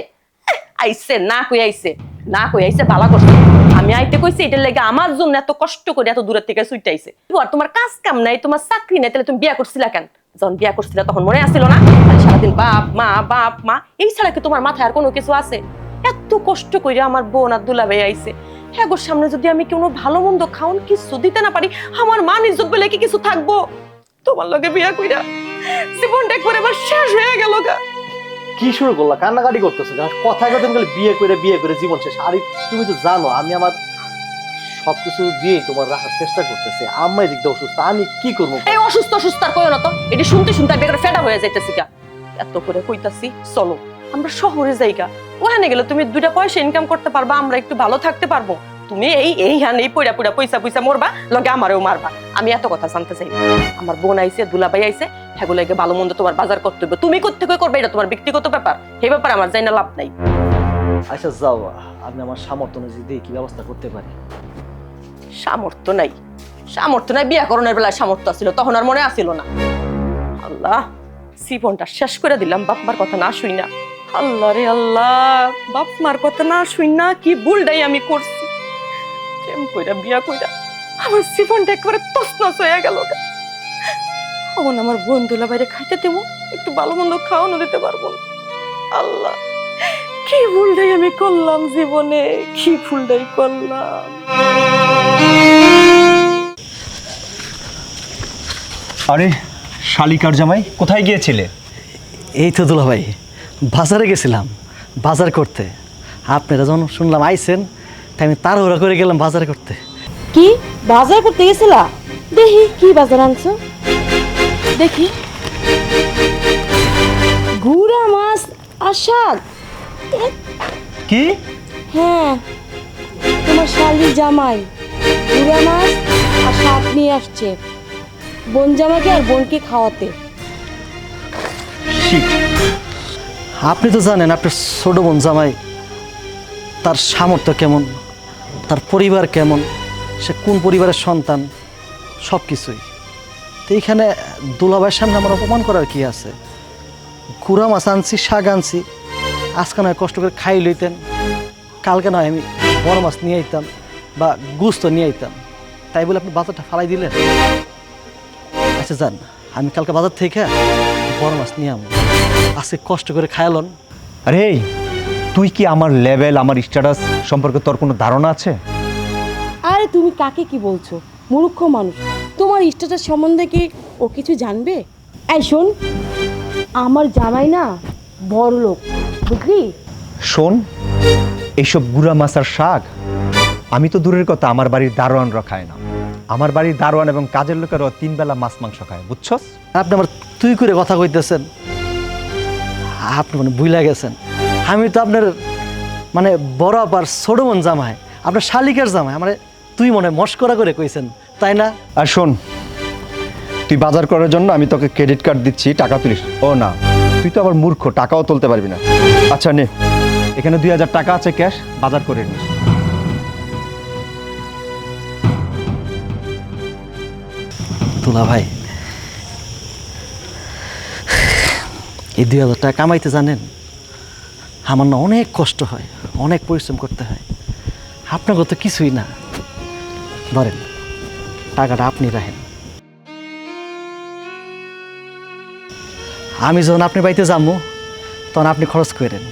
আইছে না কই আইছে, না কই আইছে ভালো করছে। আমি আইতে কইছি এটার লাগে আমার জন্য এত কষ্ট করে এত দূরের থেকে ছুটে আইছে। আর তোমার কাজ কাম নাই, তোমার চাকরি নাই, তাহলে তুমি বিয়া করছিলা কেন? যখন বিয়া করছিলা তখন মনে আসছিল না সারাদিন বাপ মা এই ছাড়া কি তোমার মাথায় আর কোনো কিছু আছে? এত কষ্ট করে আমার বোন আর দুলাভাই আইছে, হ্যাঁ গোর সামনে যদি আমি কোনো ভালো মন্দ খাওন কিছু দিতে না পারি, আমার মান ইজ্জত বলে কি কিছু থাকবো? তোমার লগে বিয়া কইরা জীবনটা একবারে আমার শেষ হয়ে গেল গা। কি শুরু করলা? কান্নাকাটি করতেছো? কথায় কথা তুমি বিয়ে করে জীবন শেষ। আর তুমি তো জানো আমি আমার সবকিছু দিয়ে তোমার রাখার চেষ্টা করতেছি। আম্মা এদিক দিয়ে অসুস্থ, আমি কি করবো? এই অসুস্থ অসুস্থ আর কইও না তো, এটি শুনতে শুনতে বেকার ফেডা হয়ে যাইতেছি গা। এত করে কইতাছি চলো আমরা শহরে যাইগা, ওখানে গেলে তুমি 2টা পয়সা ইনকাম করতে পারবা, আমরা একটু ভালো থাকতে পারবো। তুমি এই হান এই পয়সা পয়সা মরবা, লগে আমারও মারবা। আমি এত কথা জানতে চাই না। আমার বোন আইছে, দুলাভাই আইছে, হ্যাগুলাকে ভালো মন্দ তোমার বাজার করতে হবে। তুমি করতে করবে, এটা তোমার ব্যক্তিগত ব্যাপার। এই ব্যাপারে আমার জানি না লাভ নাই। আচ্ছা যাও, আমি আমার সামর্থ্য অনুযায়ী দেখি কি ব্যবস্থা করতে পারি। সামর্থ্য নাই, সামর্থ্য নাই? বিয়া করণের বেলায় সামর্থ্য আসছিল, তখন আর মনে আসছিল না? আল্লাহ, জীবনটা শেষ করে দিলাম বাপ মার কথা না শুই না। আল্লাহ রে আল্লাহ, বাপ মার কথা না শুই না কি ভুলটাই আমি করছি। কেম কইরা বিয়া কইরা আমার জীবনটা একেবারে তছনছ হয়ে গেল। এখন আমার বন্ধুলা বাইরে খাইতে দেবো, একটু ভালো মন্দ খাওয়ানো দিতে পারবো না। আল্লাহ, কি ভুলটাই আমি করলাম জীবনে, কি ভুলটাই করলাম। আরে শালিকার জামাই কোথায় গিয়েছিলে? এই তো দুলা ভাই, বাজারে গেছিলাম বাজার করতে। আপনারা যখন শুনলাম আইছেন, তাই আমি তাড়াহুড়া করে গেলাম বাজার করতে। কি বাজার করতে গেছিলা? দেখি কি বাজার আনছো, দেখি। গুড়া মাছ আর শাক। কি? হ্যাঁ, তোমার শালি জামাই গুড়া মাছ আর শাক নিয়ে আসছে বোন জামাইকে আর বোনকে খাওয়াতে। শিট। আপনি তো জানেন আপনার ছোট বোন জামাই, তার সামর্থ্য কেমন, তার পরিবার কেমন, সে কোন পরিবারের সন্তান, সব কিছুই। তো এইখানে দুলাভাইয়ের সামনে আমার অপমান করার কি আছে? গুড়া মাছ আনছি, শাক আনছি, আজকে নয় কষ্ট করে খাই লইতেন, কালকে নয় আমি বড় মাছ নিয়ে আইতাম বা গুস্ত নিয়ে আইতাম, তাই বলে আপনি বাজারটা ফালাই দিলেন। আচ্ছা যান, আমি কালকে বাজার থেকে বড় মাছ নিয়ে আমো, আজকে কষ্ট করে খায়ালন। আরে তুই কি আমার লেভেল, আমার স্ট্যাটাস সম্পর্কে তোর কোনো ধারণা আছে? আরে তুমি কাকে কি বলছো? মূর্খ মানুষ, তোমার স্ট্যাটাস সম্বন্ধে কি ও কিছু জানবে? এই শোন, আমার জামাই না বড় লোক, বুঝলি? শোন, এইসব গুড়া মাছ আর শাক আমি তো দূরের কথা, আমার বাড়ির দারোয়ানরা খায় না। আমার বাড়ির দারোয়ান এবং কাজের লোকেরাও 3 বেলা মাছ মাংস খায়, বুঝছস? আপনি আমার তুই করে কথা কইতেছেন, আপনি মানে ভুলে গেছেন আমি তো আপনার মানে বড় আপার ছোট বোন জামাই, আপনার শালিকার জামাই, মানে তুই মনে হয় মস্করা করে কইছেন, তাই না? আর শোন, তুই বাজার করার জন্য আমি তোকে ক্রেডিট কার্ড দিচ্ছি, টাকা তুলিস। ও না, তুই তো আবার মূর্খ, টাকাও তুলতে পারবি না। আচ্ছা নে, এখানে 2000 টাকা আছে ক্যাশ, বাজার করে নিস। তুলা ভাই, এই 2000 টাকা কামাইতে জানেন আমার না অনেক কষ্ট হয়, অনেক পরিশ্রম করতে হয়। আপনাকে তো কিছুই না, ধরেন টাকাটা আপনি রাখেন, আমি যখন আপনি বাড়িতে যাবো তখন আপনি খরচ করেন।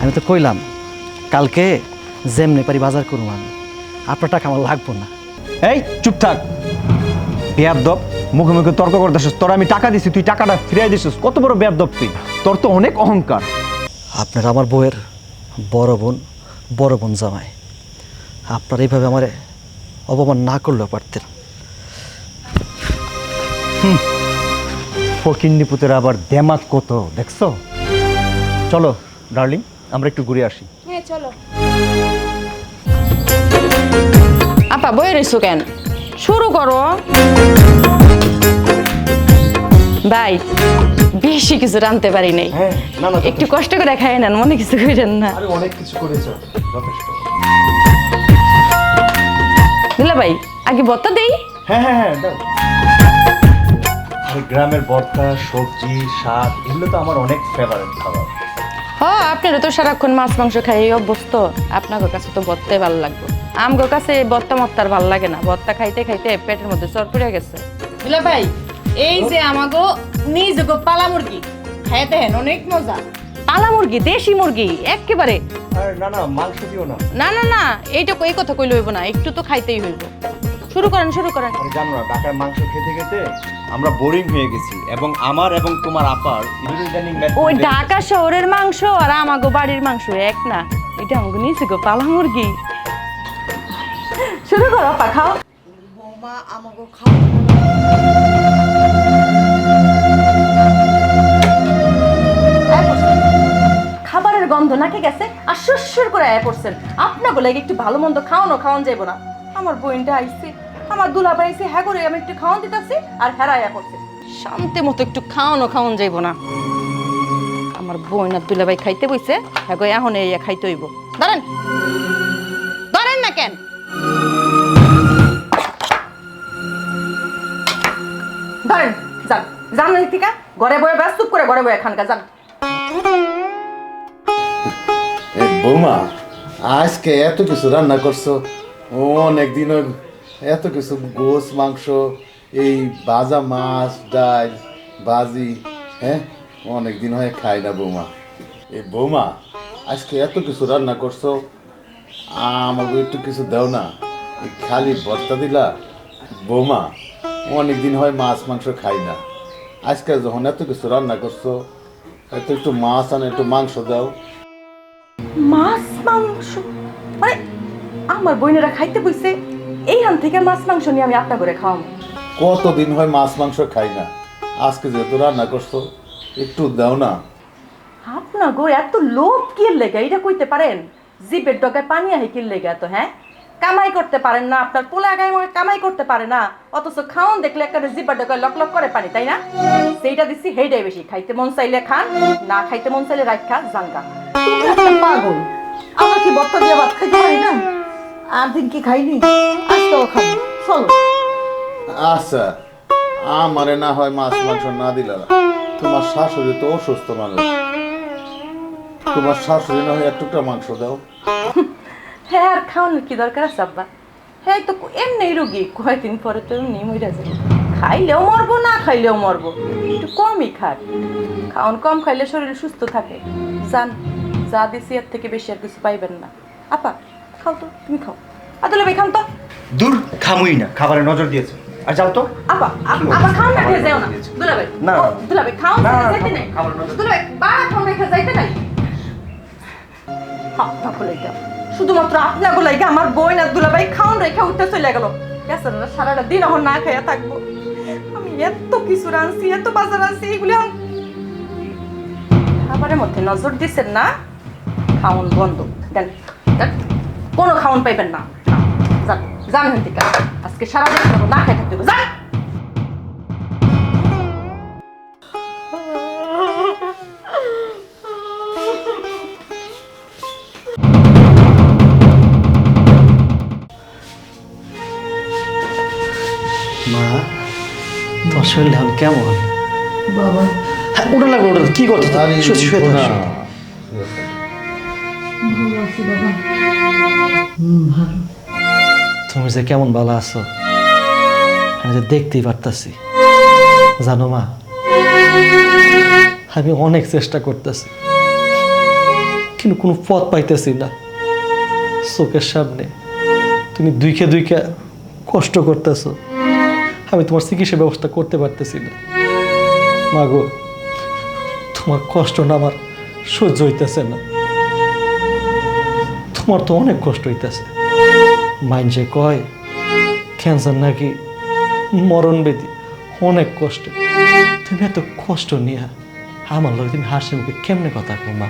আমি তো কইলাম কালকে যেমনি পারি বাজার করবো, আমি আপনার টাকা আমার লাগবো না। এই চুপ থাক, বেয়াদব, মুখে মুখে তর্ক করতেছিস। তোর আমি টাকা দিছি, তুই টাকাটা ফিরিয়ে দিছিস, কত বড় বেয়াদব তুই! তোর তো অনেক অহংকার। আপনার আমার বউয়ের বড় বোন জামাই, আপনার এইভাবে আমারে অপমান না করলেও পারতেন। ফকিন্নিপুতের আবার দেমাগ কত দেখছো? চলো ডার্লিং, আমরা একটু ঘুরে আসি। হ্যাঁ চলো। আপা বই রইছো কেন? শুরু করো। ভাই বেশি কিছু রাঁধতে পারি নাই, একটু কষ্ট করে খাই নেন, মনে কিছু করেন না। অনেক কিছু করেছো, যথেষ্ট। দুলা ভাই আগে ভর্তা দেই। হ্যাঁ হ্যাঁ হ্যাঁ, দাও। গ্রামের ভর্তা, সবজি, শাক, এগুলো তো আমার অনেক ফেভারিট খাবার। হ্যাঁ, আপনারা তো সারাক্ষণ মাছ মাংস খাই অভ্যস্ত, আপনাদের কাছে তো ভর্তাই ভালো লাগবে। আমগোর কাছে ভর্তা মত্তার ভালো লাগে না, ভর্তা খাইতে খাইতে পেটের মধ্যে চর পড়ে গেছে। দুলা ভাই, এই যে আমাগো নিজ গো পালা মুরগি খাইতে হেন অনেক মজা। পালা মুরগি, দেশি মুরগি একেবারে। আর না না, মাংস দিও না। না না না, এইটুকু এই কথা কইলে হইব না, একটু তো খাইতেই হইব। শুরু করেন শুরু করেন। আমি জানো না, ঢাকার মাংস খেতে খেতে আমরা বোরিং হয়ে গেছি, এবং আমার এবং তোমার আপার ওই ঢাকা শহরের মাংস আর আমাগো বাড়ির মাংস এক না, এটা আমাগো নিচে গো পালা মুরগি। শুরু করো আপা, খাও। বৌমা আমাকে খাওয়া খাবারের গন্ধ নাকে গেছে আর সুরসুর করে আয়া পড়ছেন। আপনাকে লাগে একটু ভালো মন্দ খাওয়ান যাইব না? আমার বোনটা আইছে, আমার দুলাভাই আইছে, হ্যাঁ করে আমি একটু খাওয়ান দিতেছি আর হেরাইয়া করছে। শান্তি মতো একটু খাওয়ান যাইব না? আমার বোন আর দুলাভাই খাইতে বইছে, হ্যাঁ করে এখন এই খাইতে হইব। দাঁড়ান দাঁড়ান না কেন? ধরেন যান যান না ঠিক ঘরে বয়ে ব্যস্ত করে ঘরে বয়ে খানকা যান। বৌমা, আজকে এত কিছু রান্না করছো, অনেকদিন এত কিছু গোস মাংস, এই ভাজা মাছ, ডাল, ভাজি, হ্যাঁ অনেকদিন হয়ে খাই না বৌমা। এই বৌমা, আজকে এত কিছু রান্না করছো, আমাকে একটু কিছু দাও না। এই খালি ভর্তা দিলা বৌমা অনেকদিন হয় মাছ মাংস খাই না, আজকে যখন এত কিছু রান্না করছো এত একটু মাছ আনে একটু মাংস দাও। মাছ মাংস মানে আমার বোনেরা খাইতে বইছে, এইখান থেকে মাছ মাংস নিয়ে আমি আটটা করে খাওয়াবো। কতদিন হয় মাছ মাংস খাই না, আজকে যেহেতু রান্না করছো একটু দাও না। আপনার গো এত লোভ কি লেগে এটা কইতে পারেন? জিপের ডগায় পানি আহে কি লেগে এত, হ্যাঁ? কামাই করতে পারেন না, আপনার পোলা গায়ে কামাই করতে পারে না, অথচ খাওন দেখলে একটা জিপের ডগায় লক লক করে পানি, তাই না? সেইটা দিচ্ছি সেইটাই বেশি। খাইতে মন চাইলে খান, না খাইতে মন চাইলে রাখা জানগা। তুমি একটা পাগল। আমরা কি বত্তা দিয়ে ভাত খাইতে পারি না? আর দিন কি খাইনি, আজকেও খাবো, চলো। আচ্ছা, আমারে না হয় মাছ মাংস না দিলা, তোমার শাশুড়ি তো অসুস্থ মানুষ, তোমার শাশুড়ি না হয় এক টুকরা মাংস দাও। হ্যাঁ, আর খাওয়ানোর কি দরকার আছে আব্বা? হ্যাঁ, তো এমনি রোগী, কয়েকদিন পরে তো এমনি মরে যাবে। খাইলেও মরবো, না খাইলেও মরবো, একটু কমই খাক। খাওয়ান কম খাইলে শরীর সুস্থ থাকে। জান, যা দিছি এর থেকে বেশি আর কিছু পাইবেন না। আপা খাও তো, তুমি খাও। আদুলে ভাই খান তো। দূর, খামুই না, খাবারে নজর দিয়েছে। আর যাও তো। আপা আপা খাও না, খেয়ে যাও না। দুলা ভাই না। দুলা ভাই খাও না, যাইতে নাই। খাবারে নজর দুলা ভাই খাও না, খেয়ে যাইতে নাই। আপনার গোলাইগা, শুধুমাত্র আপনার গোলাইগা আমার বই না দুলা ভাই খাওন রেখে উঠতে চলে গেল। বেচারা সারাটা দিন এখন না খাইয়া থাকবো। আমি এত কিছু রাঁধছি, এত বাজার আনছি, এগুলি খাবারের মধ্যে নজর দিচ্ছেন না। খাওন বন্ধ, দেন দেন, কোনো খাওন পাইবেন না। যান যান হেন থেকে, আজকে সারাদিন না খাই থাকতে হবে, যান। মা, তোমার শরীর এখন কেমন? বাবা, হ্যাঁ, ওটা লাগবে, ওটা কি করছো? শুয়ে থাকো। ভালো আছি বাবা। ভালো। তুমি যে কেমন ভালো আছো আমি যে দেখতেই পারতাছি। জানো মা, আমি অনেক চেষ্টা করতেছি কিন্তু কোনো পথ পাইতেছি না। চোখের সামনে তুমি দুইকে দুইকে কষ্ট করতেছো, আমি তোমার চিকিৎসা ব্যবস্থা করতে পারতেছি না। মা গো, তোমার কষ্ট না আমার সহ্য হইতেছে না। তোমার তো অনেক কষ্ট হইতেছে। মাইনসে কয় ক্যান্সার নাকি মরণ ব্যাধি, অনেক কষ্ট। তুমি এত কষ্ট নিয়ে আমার লোক তুমি হাসি মুখে কেমনে কথা কো মা?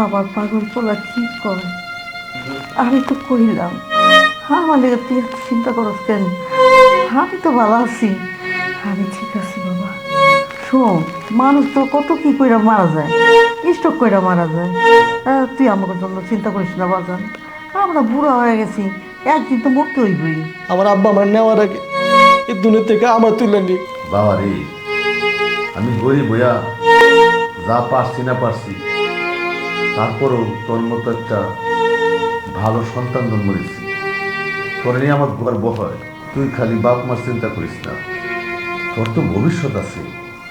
আবার পাগল পোলা কি করে? আমি তো কইলাম আমার লেগে তুই এত চিন্তা করস কেন? আমি তো ভালো আছি, আমি ঠিক আছি বাবা। শোন, মানুষ তো কত কি কইরা মারা যায়, স্ট্রোক কইরা মারা যায়। তুই আমাকে জন্য চিন্তা করিস না বাজান, আমরা বুড়া হয়ে গেছি, একদিন তো মরতে হইবই। আমার আব্বা আমার নেওয়ার আগে এই দুনিয়া থেকে আমার তুলে নি। বাবা রে, আমি গরিব হইয়া যা পারছি না পারছি, তারপরেও তোর মতো একটা ভালো সন্তান জন্ম দিচ্ছি, তোর নিয়ে আমার গর্ব হয়। তুই খালি বাপ মার চিন্তা করিস না, তোর তো ভবিষ্যৎ আছে,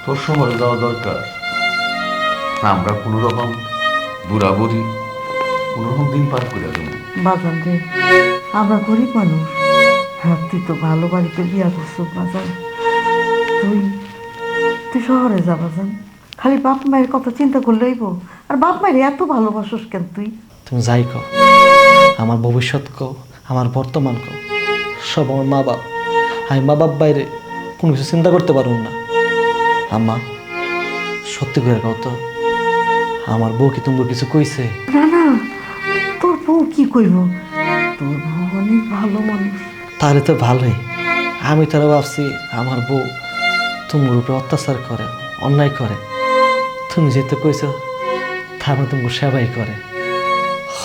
তোর শহরে যাওয়া দরকার। আমরা কোনো রকম বুড়া বুড়ি কোনো রকম দিন পার করে দেবো। বাজান রে, আমরা গরিব মানুষ। হ্যাঁ, তুই তো ভালো বাড়িতে বিয়া করছো বাজান। তুই তুই শহরে যা বাজান, খালি বাপ মায়ের কথা চিন্তা করলে হইব। আর বাপ মায়ের এত ভালোবাসোস কেন তুই? তুমি যাই কও, আমার ভবিষ্যৎ কও, আমার বর্তমান কও, সব আমার মা বাপ। আমি মা বাপ বাইরে কোনো কিছু চিন্তা করতে পারুন না। আম্মা, সত্যি করে কও তো, আমার বউ কি তুমি কিছু কইছে? না না, তোর বউ কি কইব? তোর বউ অনেক ভালো মানুষ। তাহলে তো ভালোই। আমি তারা ভাবছি আমার বউ তোমার উপরে অত্যাচার করে, অন্যায় করে। তুমি যেতে কইছো তারপর তুমি সেবাই করে। হ,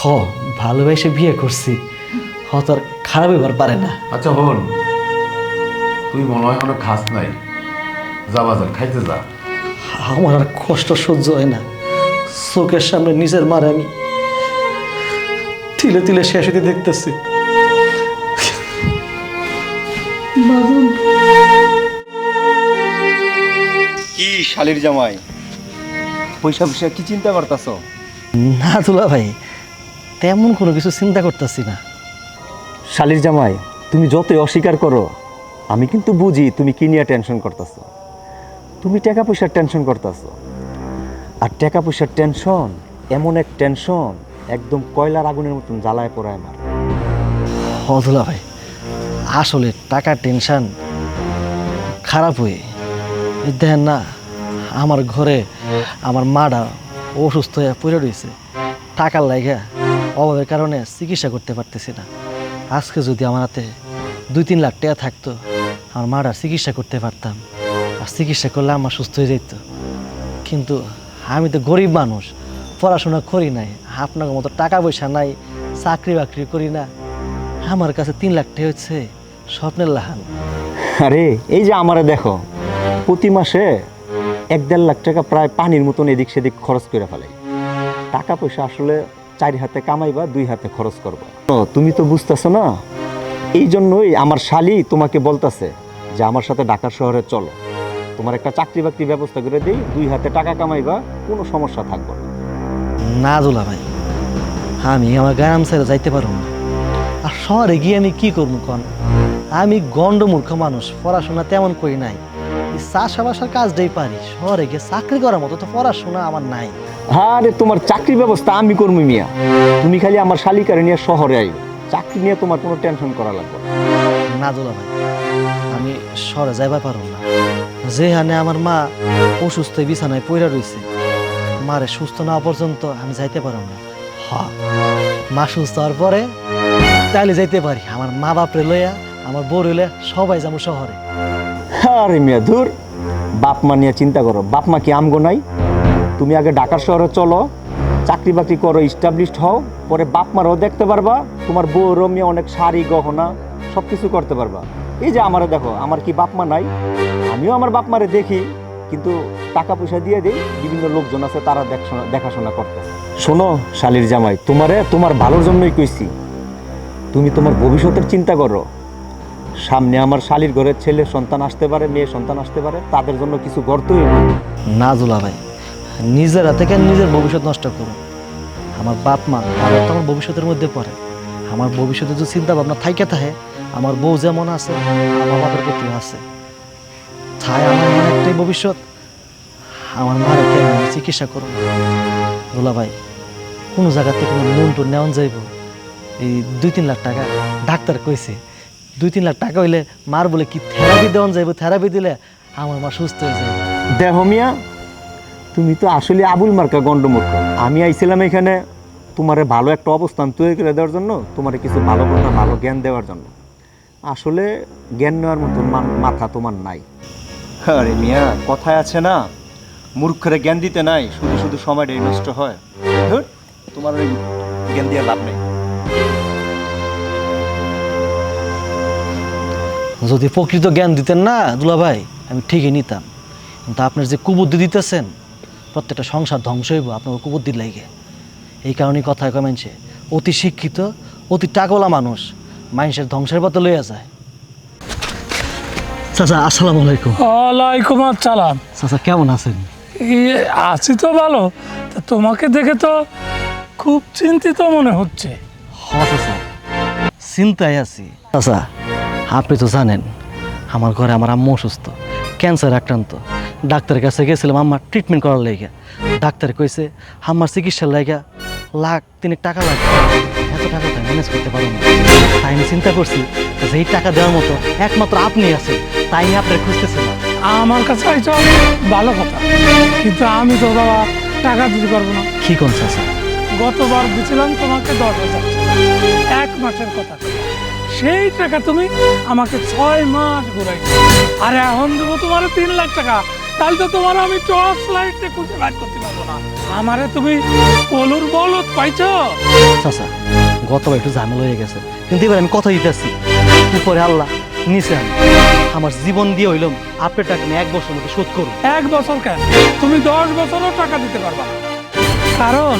ভালোবাসে বিয়ে করছি, হ তো আর খারাপ এবার পারে না। আচ্ছা হন, তুই মনে হয় কোনো খাস নাই, যা বাজার খাইতে যা। আমার আর কষ্ট সহ্য হয় না। চোখের সামনে নিজের মারে আমি তিলে তিলে শেষ হতে দেখতেছি। কি শালির জামাই, পয়সা পয়সা কি চিন্তা করতেছ? না দুলা ভাই, তেমন কোনো কিছু চিন্তা করতেছি না। শালির জামাই, তুমি যতই অস্বীকার করো, আমি কিন্তু বুঝি তুমি কি নিয়ে টেনশন করতেছো। তুমি টাকা পয়সার টেনশন করতেছো, আর টাকা পয়সার টেনশন এমন এক টেনশন, একদম কয়লার আগুনের মতন জ্বালায় পড়ায় আমার। দুলা ভাই, আসলে টাকার টেনশন খারাপ হয়ে দেখেন না, আমার ঘরে আমার মাটা অসুস্থ হয়ে পড়ে রয়েছে। টাকার লাগা অভাবের কারণে চিকিৎসা করতে পারতেছি না। আজকে যদি আমার হাতে 2-3 লাখ টাকা থাকতো, আমার মাটার চিকিৎসা করতে পারতাম, আর চিকিৎসা করলে আমার সুস্থ হয়ে যেত। কিন্তু আমি তো গরিব মানুষ, পড়াশোনা করি নাই, আপনার মতো টাকা পয়সা নাই, চাকরি বাকরি করি না। আমার কাছে 3 লাখ টাকা হচ্ছে স্বপ্নের লাহান। আরে এই যে আমারে দেখো, প্রতি মাসে 1-1.5 লাখ টাকা প্রায় পানির মতন এদিক সেদিক খরচ করে ফেলাই। টাকা পয়সা আসলে 4 হাতে কামাইবা, 2 হাতে খরচ করবা। তুমি তো বুঝতেছো না, এই জন্যই আমার শালি তোমাকে বলতেছে যে আমার সাথে ঢাকা শহরে চলো, তোমার একটা চাকরি বাকরি ব্যবস্থা করে দিই, 2 হাতে টাকা কামাইবা, কোনো সমস্যা থাকবে না। না দুলা ভাই, আমি আমার গ্রাম ছেড়ে যাইতে পারব না। আর শহরে গিয়ে আমি কি করবো কন? আমি গণ্ডমূর্খ মানুষ, পড়াশোনা তেমন করি নাই, এই চাষাবাসার কাজটাই পারি। শহরে গিয়ে চাকরি করার মতো তো পড়াশোনা আমার নাই। আরে তোমার চাকরি ব্যবস্থা আমি করবো মিয়া, তুমি খালি আমার শালিকারে নিয়ে শহরে আইও, চাকরি নিয়ে তোমার কোনো টেনশন করা লাগবে না। না দুলা ভাই, আমি শহরে যাইবা পারব না। যেখানে আমার মা অসুস্থ হয়ে বিছানায় পড়ে রয়েছে, মারে সুস্থ না হওয়া পর্যন্ত আমি যাইতে পারব না। হ্যাঁ, মা সুস্থ হওয়ার পরে তাইলে যাইতে পারি। আমার মা বাপরে লইয়া, আমার বউ লইয়া সবাই যাবো শহরে। আরে মিয়া ধুর, বাপ মা নিয়ে চিন্তা করো, বাপ মা কি আমগো নাই? তুমি আগে ঢাকার শহরে চলো, চাকরি বাকরি করো, ইস্টাবলিশড হও, পরে বাপ মারও দেখতে পারবা, তোমার বউরও মিয়া অনেক শাড়ি গহনা সব কিছু করতে পারবা। এই যে আমারে দেখো, আমার কি বাপ মা নাই? আমিও আমার বাপ মারে দেখি, কিন্তু টাকা পয়সা দিয়ে দিই, বিভিন্ন লোকজন আছে তারা দেখাশোনা করতে। শোনো শালির জামাই, তোমার ভালোর জন্যই কইছি, তুমি তোমার ভবিষ্যতের চিন্তা করো। সামনে আমার শালির ঘরের ছেলে সন্তান আসতে পারে, মেয়ে সন্তান আসতে পারে, তাদের জন্য কিছু করতেই হবে। না দুলা ভাই, নিজেরা থেকে নিজের ভবিষ্যৎ নষ্ট করো। আমার বাপ মা তারা তো আমার ভবিষ্যতের মধ্যে পড়ে। আমার ভবিষ্যতে যে চিন্তা ভাবনা থাইকে থাকে, আমার বউ যেমন আছে, আমার বাপের প্রতি আছে, তাই আমার মনে একটাই ভবিষ্যৎ, আমার মার চিকিৎসা করো। দুলা ভাই, কোনো জায়গা থেকে কোনো লোন টোন নেওয়া যাইব, এই 2-3 লাখ টাকা ডাক্তার কইছে, 2-3 লাখ টাকা হইলে মার বলে কি থেরাপি দেওয়া যাইব, থেরাপি দিলে আমার মা সুস্থ হয়ে যাবে। দেখো মিয়া, তুমি তো আসলে আবুল মার্কা গন্ডমূর্খ। আমি আইছিলাম এখানে তোমারে ভালো একটা অবস্থান তৈরি করে দেওয়ার জন্য, তোমারে কিছু ভালো কথা, ভালো জ্ঞান দেওয়ার জন্য। আসলে জ্ঞান নেওয়ার মতো মাথা তোমার নাই। আরে মিয়া, কথায় আছে না, মূর্খরে জ্ঞান দিতে নাই, শুধু শুধু সময়টাই নষ্ট হয়। ধুর, তোমার ওই জ্ঞান দিয়ে লাভ নেই। যদি প্রকৃত জ্ঞান দিতেন না দুলা ভাই, আমি ঠিকই নিতাম। কিন্তু আপনার যে কুবুদ্ধি দিতেছেন, প্রত্যেকটা সংসার ধ্বংস হইব আপনার কুবুদ্ধির লাগে। এই কারণেই কথায় কয় মানুষে অতি শিক্ষিত, অতি টাকলা মানুষ মানুষের ধ্বংসের পথে লইয়া যায়। চাচা আসসালামু আলাইকুম। ওয়ালাইকুম আসসালাম। চাচা কেমন আছেন? আছি তো ভালো। তা তোমাকে দেখে তো খুব চিন্তিত মনে হচ্ছে। হ্যাঁ চাচা, চিন্তায় আছি। চাচা আপনি তো জানেন আমার ঘরে আমার আম্মু অসুস্থ, ক্যান্সার আক্রান্ত। ডাক্তারের কাছে গেছিলাম আম্মার ট্রিটমেন্ট করার লাইগা। ডাক্তার কইছে আম্মার চিকিৎসার লাইগা 1,00,000-3 টাকা লাগবে। এত টাকা তো ম্যানেজ করতে পারবো না। তাই আমি চিন্তা করছি যে এই টাকা দেওয়ার মতো একমাত্র আপনি আছেন, তাই আমি আপনার খুঁজতেছিলাম। আমার কাছে আইছো ভালো কথা, কিন্তু আমি তো বাবা টাকা দিতে পারবো না। কি কোন চাচা? গতবার দিছিলাম তোমাকে 10,000 টাকা, 1 মাসের কথা। সেই টাকা তুমি আমাকে 6 মাস ঘুরাই, আর এখন দেবো তোমার 3 লাখ টাকা। তাহলে তো তোমার আমি টর্চ লাইটে খুঁজে বাইর করতে পারবো না। আমারে তুমি পলুর বলত পাইছো। চাচা গতবার একটু ঝামেলা হয়ে গেছে, কিন্তু এবার আমি কথা দিতেছি, উপরে আল্লাহ নিচে আমি আমার জীবন দিয়ে হইলাম আপনার টাকা আমি 1 বছরের মধ্যে শোধ করবো। 1 বছর কেন, তুমি 10 বছরও টাকা দিতে পারবা না। কারণ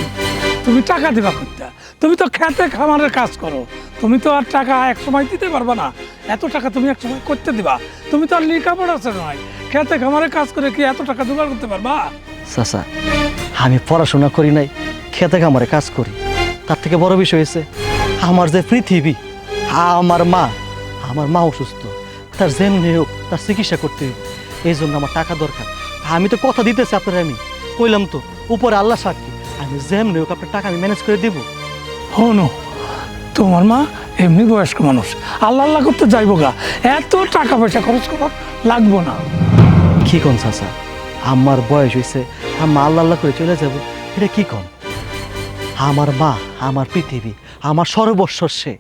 তুমি টাকা দিবা করতে, তুমি তো খেতে খামারের কাজ করো, তুমি তো আর টাকা এক সময় দিতে পারবা না। এত টাকা তুমি এক সময় করতে দিবা? তুমি তো আর লেখাপড়া আছে নয়, খেতে খামারের কাজ করে কি এত টাকা জোগাড় করতে পারবা? চাচা আমি পড়াশোনা করি নাই, খেতে খামারে কাজ করি। তার থেকে বড় বিষয় হয়েছে আমার যে পৃথিবী, আমার মা, আমার মা অসুস্থ, তার যেমনি হোক তার চিকিৎসা করতে হবে, এই জন্য আমার টাকা দরকার। আমি তো কথা দিতেছি আপনার, আমি কইলাম তো উপরে আল্লাহ সাক্ষী, আমি যেমনি হোক আপনার টাকা আমি ম্যানেজ করে দিব। হনো, তোমার মা এমনি বয়স্ক মানুষ, আল্লাহ আল্লাহ করতে যাইব গা, এত টাকা পয়সা খরচ করার লাগবো না। কি কন চাচা, আমার বয়স হয়েছে, আমি আল্লাহ আল্লাহ করে চলে যাব, এটা কি কন? আমার মা আমার পৃথিবী, আমার সর্বস্ব সে,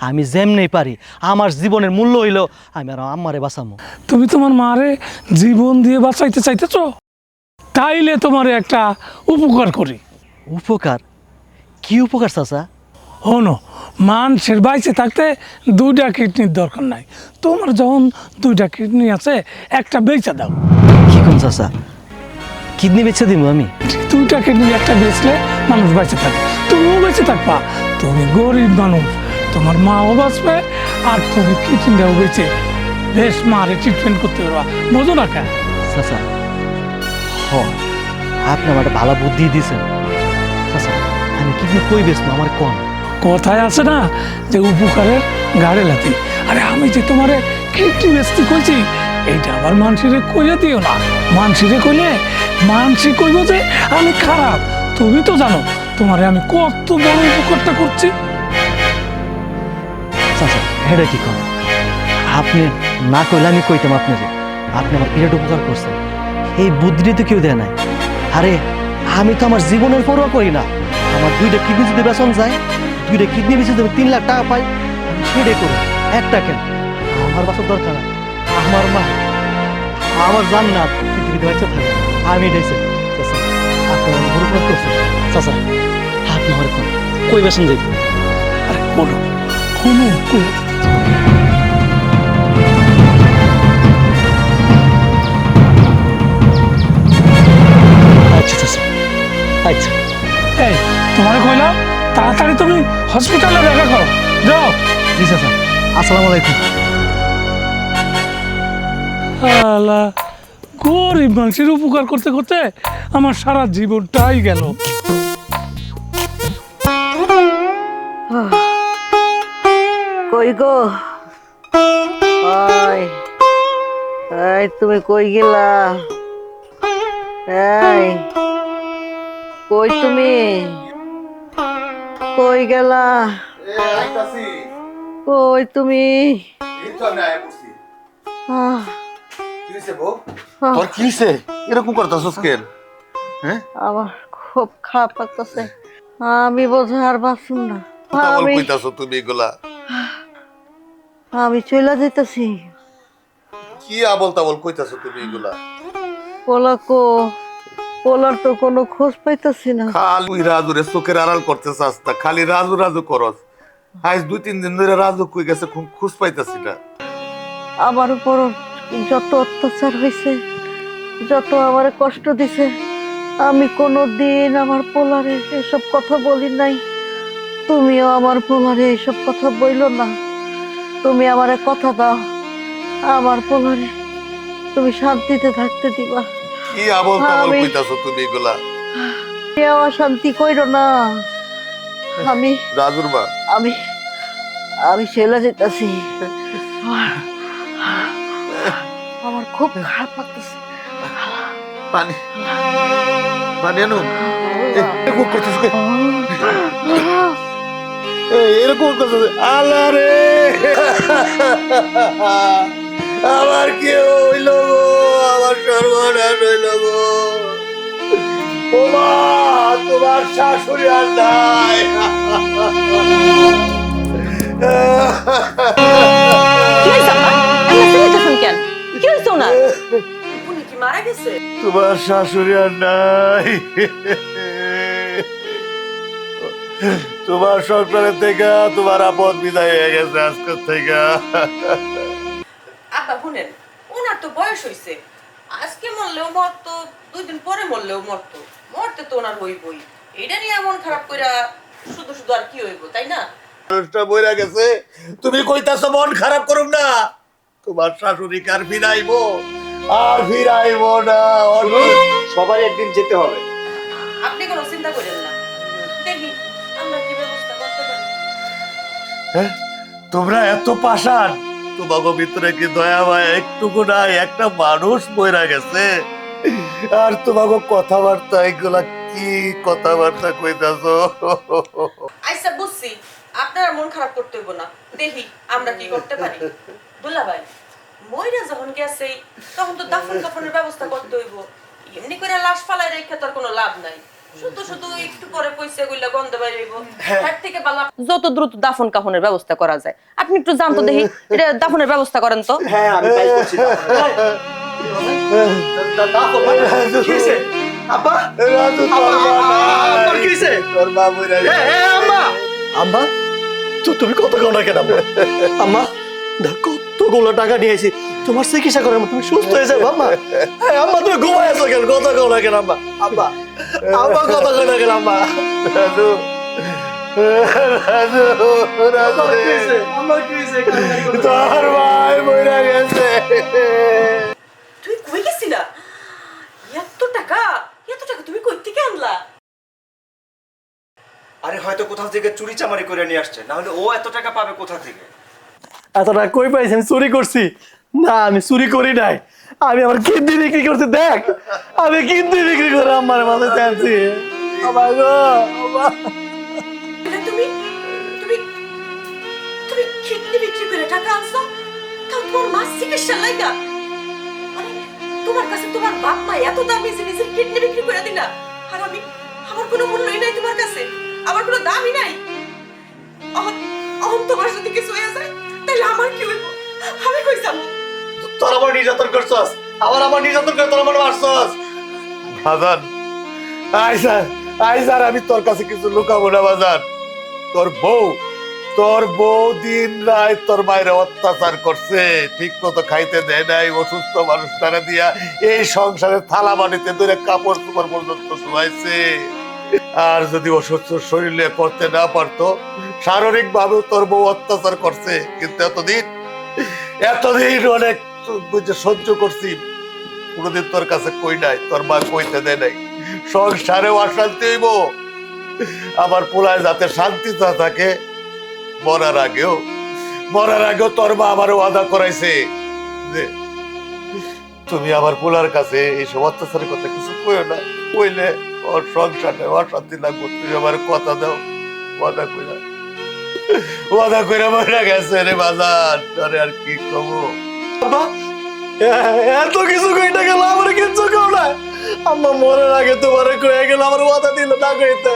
আমি যেমনি পারি আমার জীবনের মূল্য হইল আমি আর আমারে বাঁচামো। তুমি তোমার মারে জীবন দিয়ে বাঁচাইতে চাইতেছ, তাইলে তোমার একটা উপকার করি। উপকার? কি উপকার চাচা? হনো, মানুষের বাইচে থাকতে 2টা কিডনির দরকার নাই, তোমার যখন 2টা কিডনি আছে একটা বেচা দাও। কি কোন চাচা, কিডনি বেচে দিব আমি? 2টা কিডনি একটা বেচলে মানুষ বেঁচে থাকে, তুমিও বেঁচে থাকবা। তুমি গরিব মানুষ, তোমার মাও বাঁচবে, আর তুমি কিডনিটাও বেঁচে বেশ মারে ট্রিটমেন্ট করতে পারবা, বোঝো না কেন? চাচা হ, আপনি আমার একটা ভালো বুদ্ধি দিয়েছেন। চাচা আমি কিডনি কই বেচবো আমার কন? কথায় আছে না যে উপকারের গাড়ে লাতি, আরে আমি যে তোমারে কিডনি বেচতে কইছি এইটা আবার মানসিরে কইয়া দিও না। মানসিরে কইলে মানসি কইব যে আমি খারাপ। তুমি তো জানো তোমারে আমি কত বড় উপকারটা করছি। চাচা হেডা কি কন? আপনি না কইলে আমি কইতাম আপনারে, আপনি আমার বিরাট উপকার করছেন, এই বুদ্ধিটা তো কেউ দেয় নাই। আরে আমি তো আমার জীবনের পরোয়া করি না, আমার 2টা কিডনি যদি বেচন যায়, 2টা কিডনি বেচে যদি 3 লাখ টাকা পাই, আমি সেটাই করবো। একটা কেন, আমার বাসার দরকার না, আমার মা আমার জান্নাত পৃথিবীতে বেঁচে থাকে, আমি এটাই চাই। চাচা আপনি আমার বড় উপকার করছেন, চাচা আপনি আমার কই বেচন যাইব? আরে বলো কোনো কইয়া আচ্ছা চাচা, আচ্ছা। এই তোমারে কইলাম তাড়াতাড়ি তুমি হসপিটালে দেখা করো, যাও। জি চাচা, আসসালামু আলাইকুম। আলা, গরিব মানুষের উপকার করতে করতে আমার সারা জীবনটাই গেল। কই গো, ওই এই তুমি কই গেলা? এই কই তুমি, কই গেলা? কই তুমি? আহ, তোর কি হইছে? এরকম করতেছস কেন? হ্যাঁ, আমার খুব খারাপ লাগতেছে, আমি বোঝা আর বাঁচুম না। আমি তুমি এগুলা আমি চলে যেতেছি। কি আবল তাবল কইতাছো তুমি এগুলা? পোলাকো, পোলার তো কোনো খোঁজ পাইতেছি না। খালি রাজুরে চোখের আড়াল করতে চাস না, খালি রাজু রাজু করস। আজ 2-3 দিন ধরে রাজু কই গেছে খুঁজ পাইতাছি না। আমার উপর যত অত্যাচার হয়েছে, যত আমার কষ্ট দিছে, আমি কোনোদিন আমার পোলারে এসব কথা বলি নাই। তুমিও আমার পোলারে এসব কথা বইলো না। তুমি আমারে কথা দাও, আমার পোলারে তুমি শান্তিতে থাকতে দিবা। কি আবল তাবল আমি- কইতাছো তুমি এগুলা? কেউ অশান্তি কইরো না। আমি রাজুর মা, আমি আমি চলে যেতেছি। আমার খুব খারাপ লাগতেছে। পানি পানি আনো। এরকম করতেছ কেন? এরকম করতেছ? আল্লাহ রে, আমার কি হইল গো, আমার সর্বনাশ হইল গো। ও মা, তোমার শাশুড়ি আর নাই। কি হয়েছে আপনার? এমন চিল্লাইতেছেন কেন? কি হয়েছে ওনার? উনি কি মারা গেছে? তোমার শাশুড়ি আর নাই। তোমার সংসারের থেকে তোমার আপদ বিদায় হয়ে গেছে আজকের থেকে। আপা শুনেন, ওনার তো বয়স হয়েছে, আজকে মরলেও মরতো, 2 দিন পরে মরলেও মরতো, মরতে তো ওনার হইবই। এটা নিয়ে এমন খারাপ কইরা শুধু শুধু আর কি হইব, তাই না? মানুষটা বইরা গেছে, তুমি কইতাছো মন খারাপ করুম না। তোমার শাশুড়ি কার ফিরাইবো? আর ফিরাইবো না। সবাই একদিন যেতে হবে। আপনি কোনো চিন্তা করেন না, দেখি আমরা কি ব্যবস্থা করতে পারি। হ্যাঁ, তোমরা এত পাষাণ, তোমাকে ভিতরে কি দয়া মায়া একটুকু নাই? একটা মানুষ মইরা গেছে আর তোমাকে কথাবার্তা এগুলা কি কথাবার্তা কইতাছো? আচ্ছা বুঝছি, আপনার মন খারাপ করতে হইব না, দেখি আমরা কি করতে পারি। দুলা ভাই, মইরা যখন গেছে তখন তো দাফন কাফনের ব্যবস্থা করতে হইব। এমনি করে লাশ ফালাই রেখে তোর কোনো লাভ নাই। শুধু শুধু একটু পরে পয়সা গুলা গন্ধ বাইরে হইব। তার থেকে ভালো যত দ্রুত দাফন কাফনের ব্যবস্থা করা যায়। আপনি একটু জান তো দেখি, এটা দাফনের ব্যবস্থা করেন তো। হ্যাঁ আমি তাই করছি। আব্বা রাজু, তোর মা নাই। কি হইছে? তোর মা মইরা গেছে। আম্মা আম্মা তো তুমি কত কও না কেন আম্মা? আম্মা কতগুলো টাকা নিয়েছি তোমার চিকিৎসা করার মতো, তুমি সুস্থ হয়ে যাবে আম্মা। এই আম্মা তুমি ঘুমাই আছো কেন? কথা কও না কেন আম্মা? আম্মা আম্মা কথা কও না কেন আম্মা? রাজু, রাজু, রাজু রে। আম্মা কি হইছে? তোর ভাই মইরা গেছে। তুই কই গেছিলা? এত টাকা তুমি কই থেকে আনলা? আরে হয়তো কোথাও থেকে চুরি চামারি করে নিয়ে আসছে, না হলে ও এত টাকা পাবে কোথা থেকে? এত টাকা কই পাইছি? আমি চুরি করছি? না, আমি চুরি করি নাই। আমি আমার কিডনি বিক্রি করছি। দেখ, আমি কিডনি বিক্রি করে আমার মাথায় চাচ্ছি। আম্মা গো, আম্মা। তুমি তুমি তুমি কিডনি বিক্রি করে টাকা আনছো? তাও তোমার মা চিকিৎসা লাগা? মানে তোমার কাছে তোমার বাপ মা এত দামি জিনিসের কিডনি বিক্রি করে দিলা, আর আমি, আমার কোনো মূল্যই নাই তোমার কাছে, আমার কোনো দামই নাই। অহন তোমার যদি কিছু হয়ে যায় তাহলে আমার কি হইব? আমি কই যাবো? তোর আমার নির্যাতন করছস, আমার নির্যাতন করে তোর আমার মারছস। বাজান, আইসার আমি তোর কাছে কিছু লুকাবো না বাজান। তোর বউ দিন রাত তোর মায়ের অত্যাচার করছে, ঠিক মতো খাইতে দেয় নাই, অসুস্থ মানুষটারে দিয়া এই সংসারে থালা বানিতে ধরে কাপড় চোপড় পর্যন্ত ধুয়াইছে। আর যদি অসুস্থ শরীরে করতে না পারতো, শারীরিক ভাবে তোর বউ অত্যাচার করছে। কিন্তু এতদিন অনেক বুঝে সহ্য করছি, কোনোদিন তোর কাছে কই নাই, তোর মা কইতে দেয় নাই। সংসারেও অশান্তি হইব, আমার পোলায় যাতে শান্তিতে থাকে। মরার আগেও তোর মা আমার ওয়াদা করাইছে যে তুমি আমার পোলার কাছে এইসব অত্যাচারের কথা কিছু কইও না, কইলে ওর সংসারে অশান্তি লাগবে। তুমি আমার কথা দাও। ওয়াদা কইরা মরে গেছে রে বাজার, তোরে আর কি কবো? আব্বা, এত কিছু কইটা গেল, আমার কিচ্ছু কও না। আম্মা মরার আগে তোমারে কয়ে গেল, আমার ওয়াদা দিল না কইতে।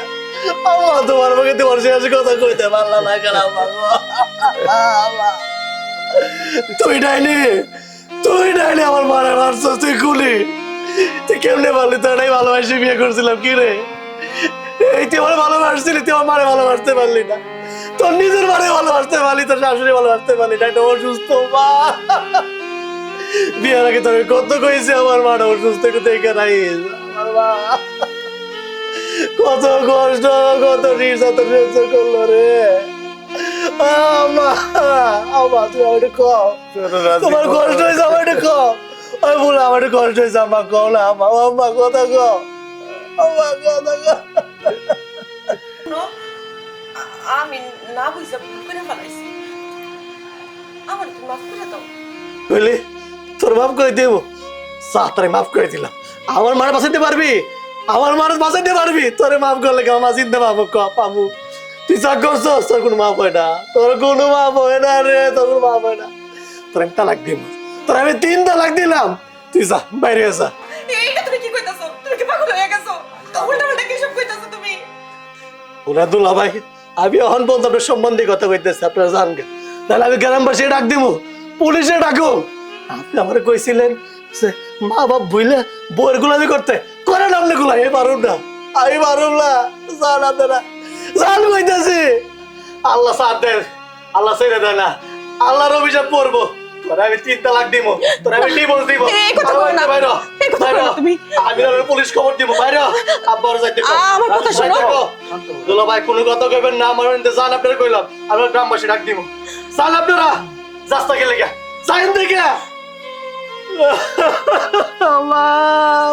আম্মা তোমার মুখে তোমার শেষ কথা কইতে পারলাম না কেন আম্মা? তুই ডাইনি আমার মারা মারছস, তুই খুলি। তুই কেমনে পারলি? তোর নাই ভালোবাসি বিয়ে করছিলাম কি রে? এই তুই আমার ভালোবাসছিলি, তুই আমার মারে ভালোবাসতে পারলি না। তোর নিজের মারে ভালোবাসতে পারলি, তোর শাশুড়ি ভালোবাসতে পারলি না। এটা অসুস্থ মা। বিয়ার আগে তোকে কত কইছে আমার মাটা অসুস্থ, একটু দেখে রাখিস। আমার মা কত কষ্ট, কত নির্যাতন সহ্য করলো রে। আমা তুই আমার একটু কম, তোমার কষ্ট হয়েছে আমার একটু কম। আমি বলে আমার একটু কষ্ট হয়েছে, আমা কম না। আম্মা কথা কম, আম্মা কথা কম। আমি না বুঝা ভুল করে ফেলাইছি, আমার তুমি মাফ করে দাও। বুঝলি, তোর মাফ করে দেবো, সাতটারে মাফ করে দিলাম। আমার মার বাঁচাইতে পারবি? আমার মার বাঁচাইতে পারবি? তোরে মাফ করলে কেমন চিনতে পাবো? পাবো? তুই চা করছস, তোর কোনো মাফ হয় না, তোর কোনো মাফ হয় না রে, তোর কোনো মাফ হয় না। তোর আমি তালাক দিব, তোর আমি 3 তালাক দিলাম। তুই যা, বাইরে যা। এইটা তুমি কি কইতাছো? তুমি কি পাগল হয়ে গেছো? উল্টা কি সব কইতাছো তুমি? ওরা দুলা ভাই, আমি এখন পর্যন্ত আপনার সম্বন্ধে কথা কইতেছি, আপনারা জানগে। তাহলে আমি গ্রামবাসী ডাক দিব, পুলিশে ডাকো। আপনি আমার কইছিলেন যে মা বাপ ভুইলে বইয়ের গুলামি করতে, করেন আপনি গুলা। এই পারুম না, আমি পারুম না। জান আপনারা, জান কইতেছি। আল্লাহ সাথ দেন, আল্লাহ ছেড়ে দেয় না, আল্লাহর অভিশাপ পড়বো। তোরা আমি 3 তালাক দিব, তোরা আমি ডিভোর্স দিব। এই কথা বলো না, এই কথা বলো না তুমি। আমি পুলিশ খবর দিব। বাইরে আব্বার যাইতে আমার কথা শোনো। দুলা ভাই কোনো কথা কইবেন না, আমার জান আপনারা কইলাম। আমরা গ্রামবাসী ডাক দিব, জান আপনারা রাস্তা গেলে গা যাইন দেখে। আল্লাহ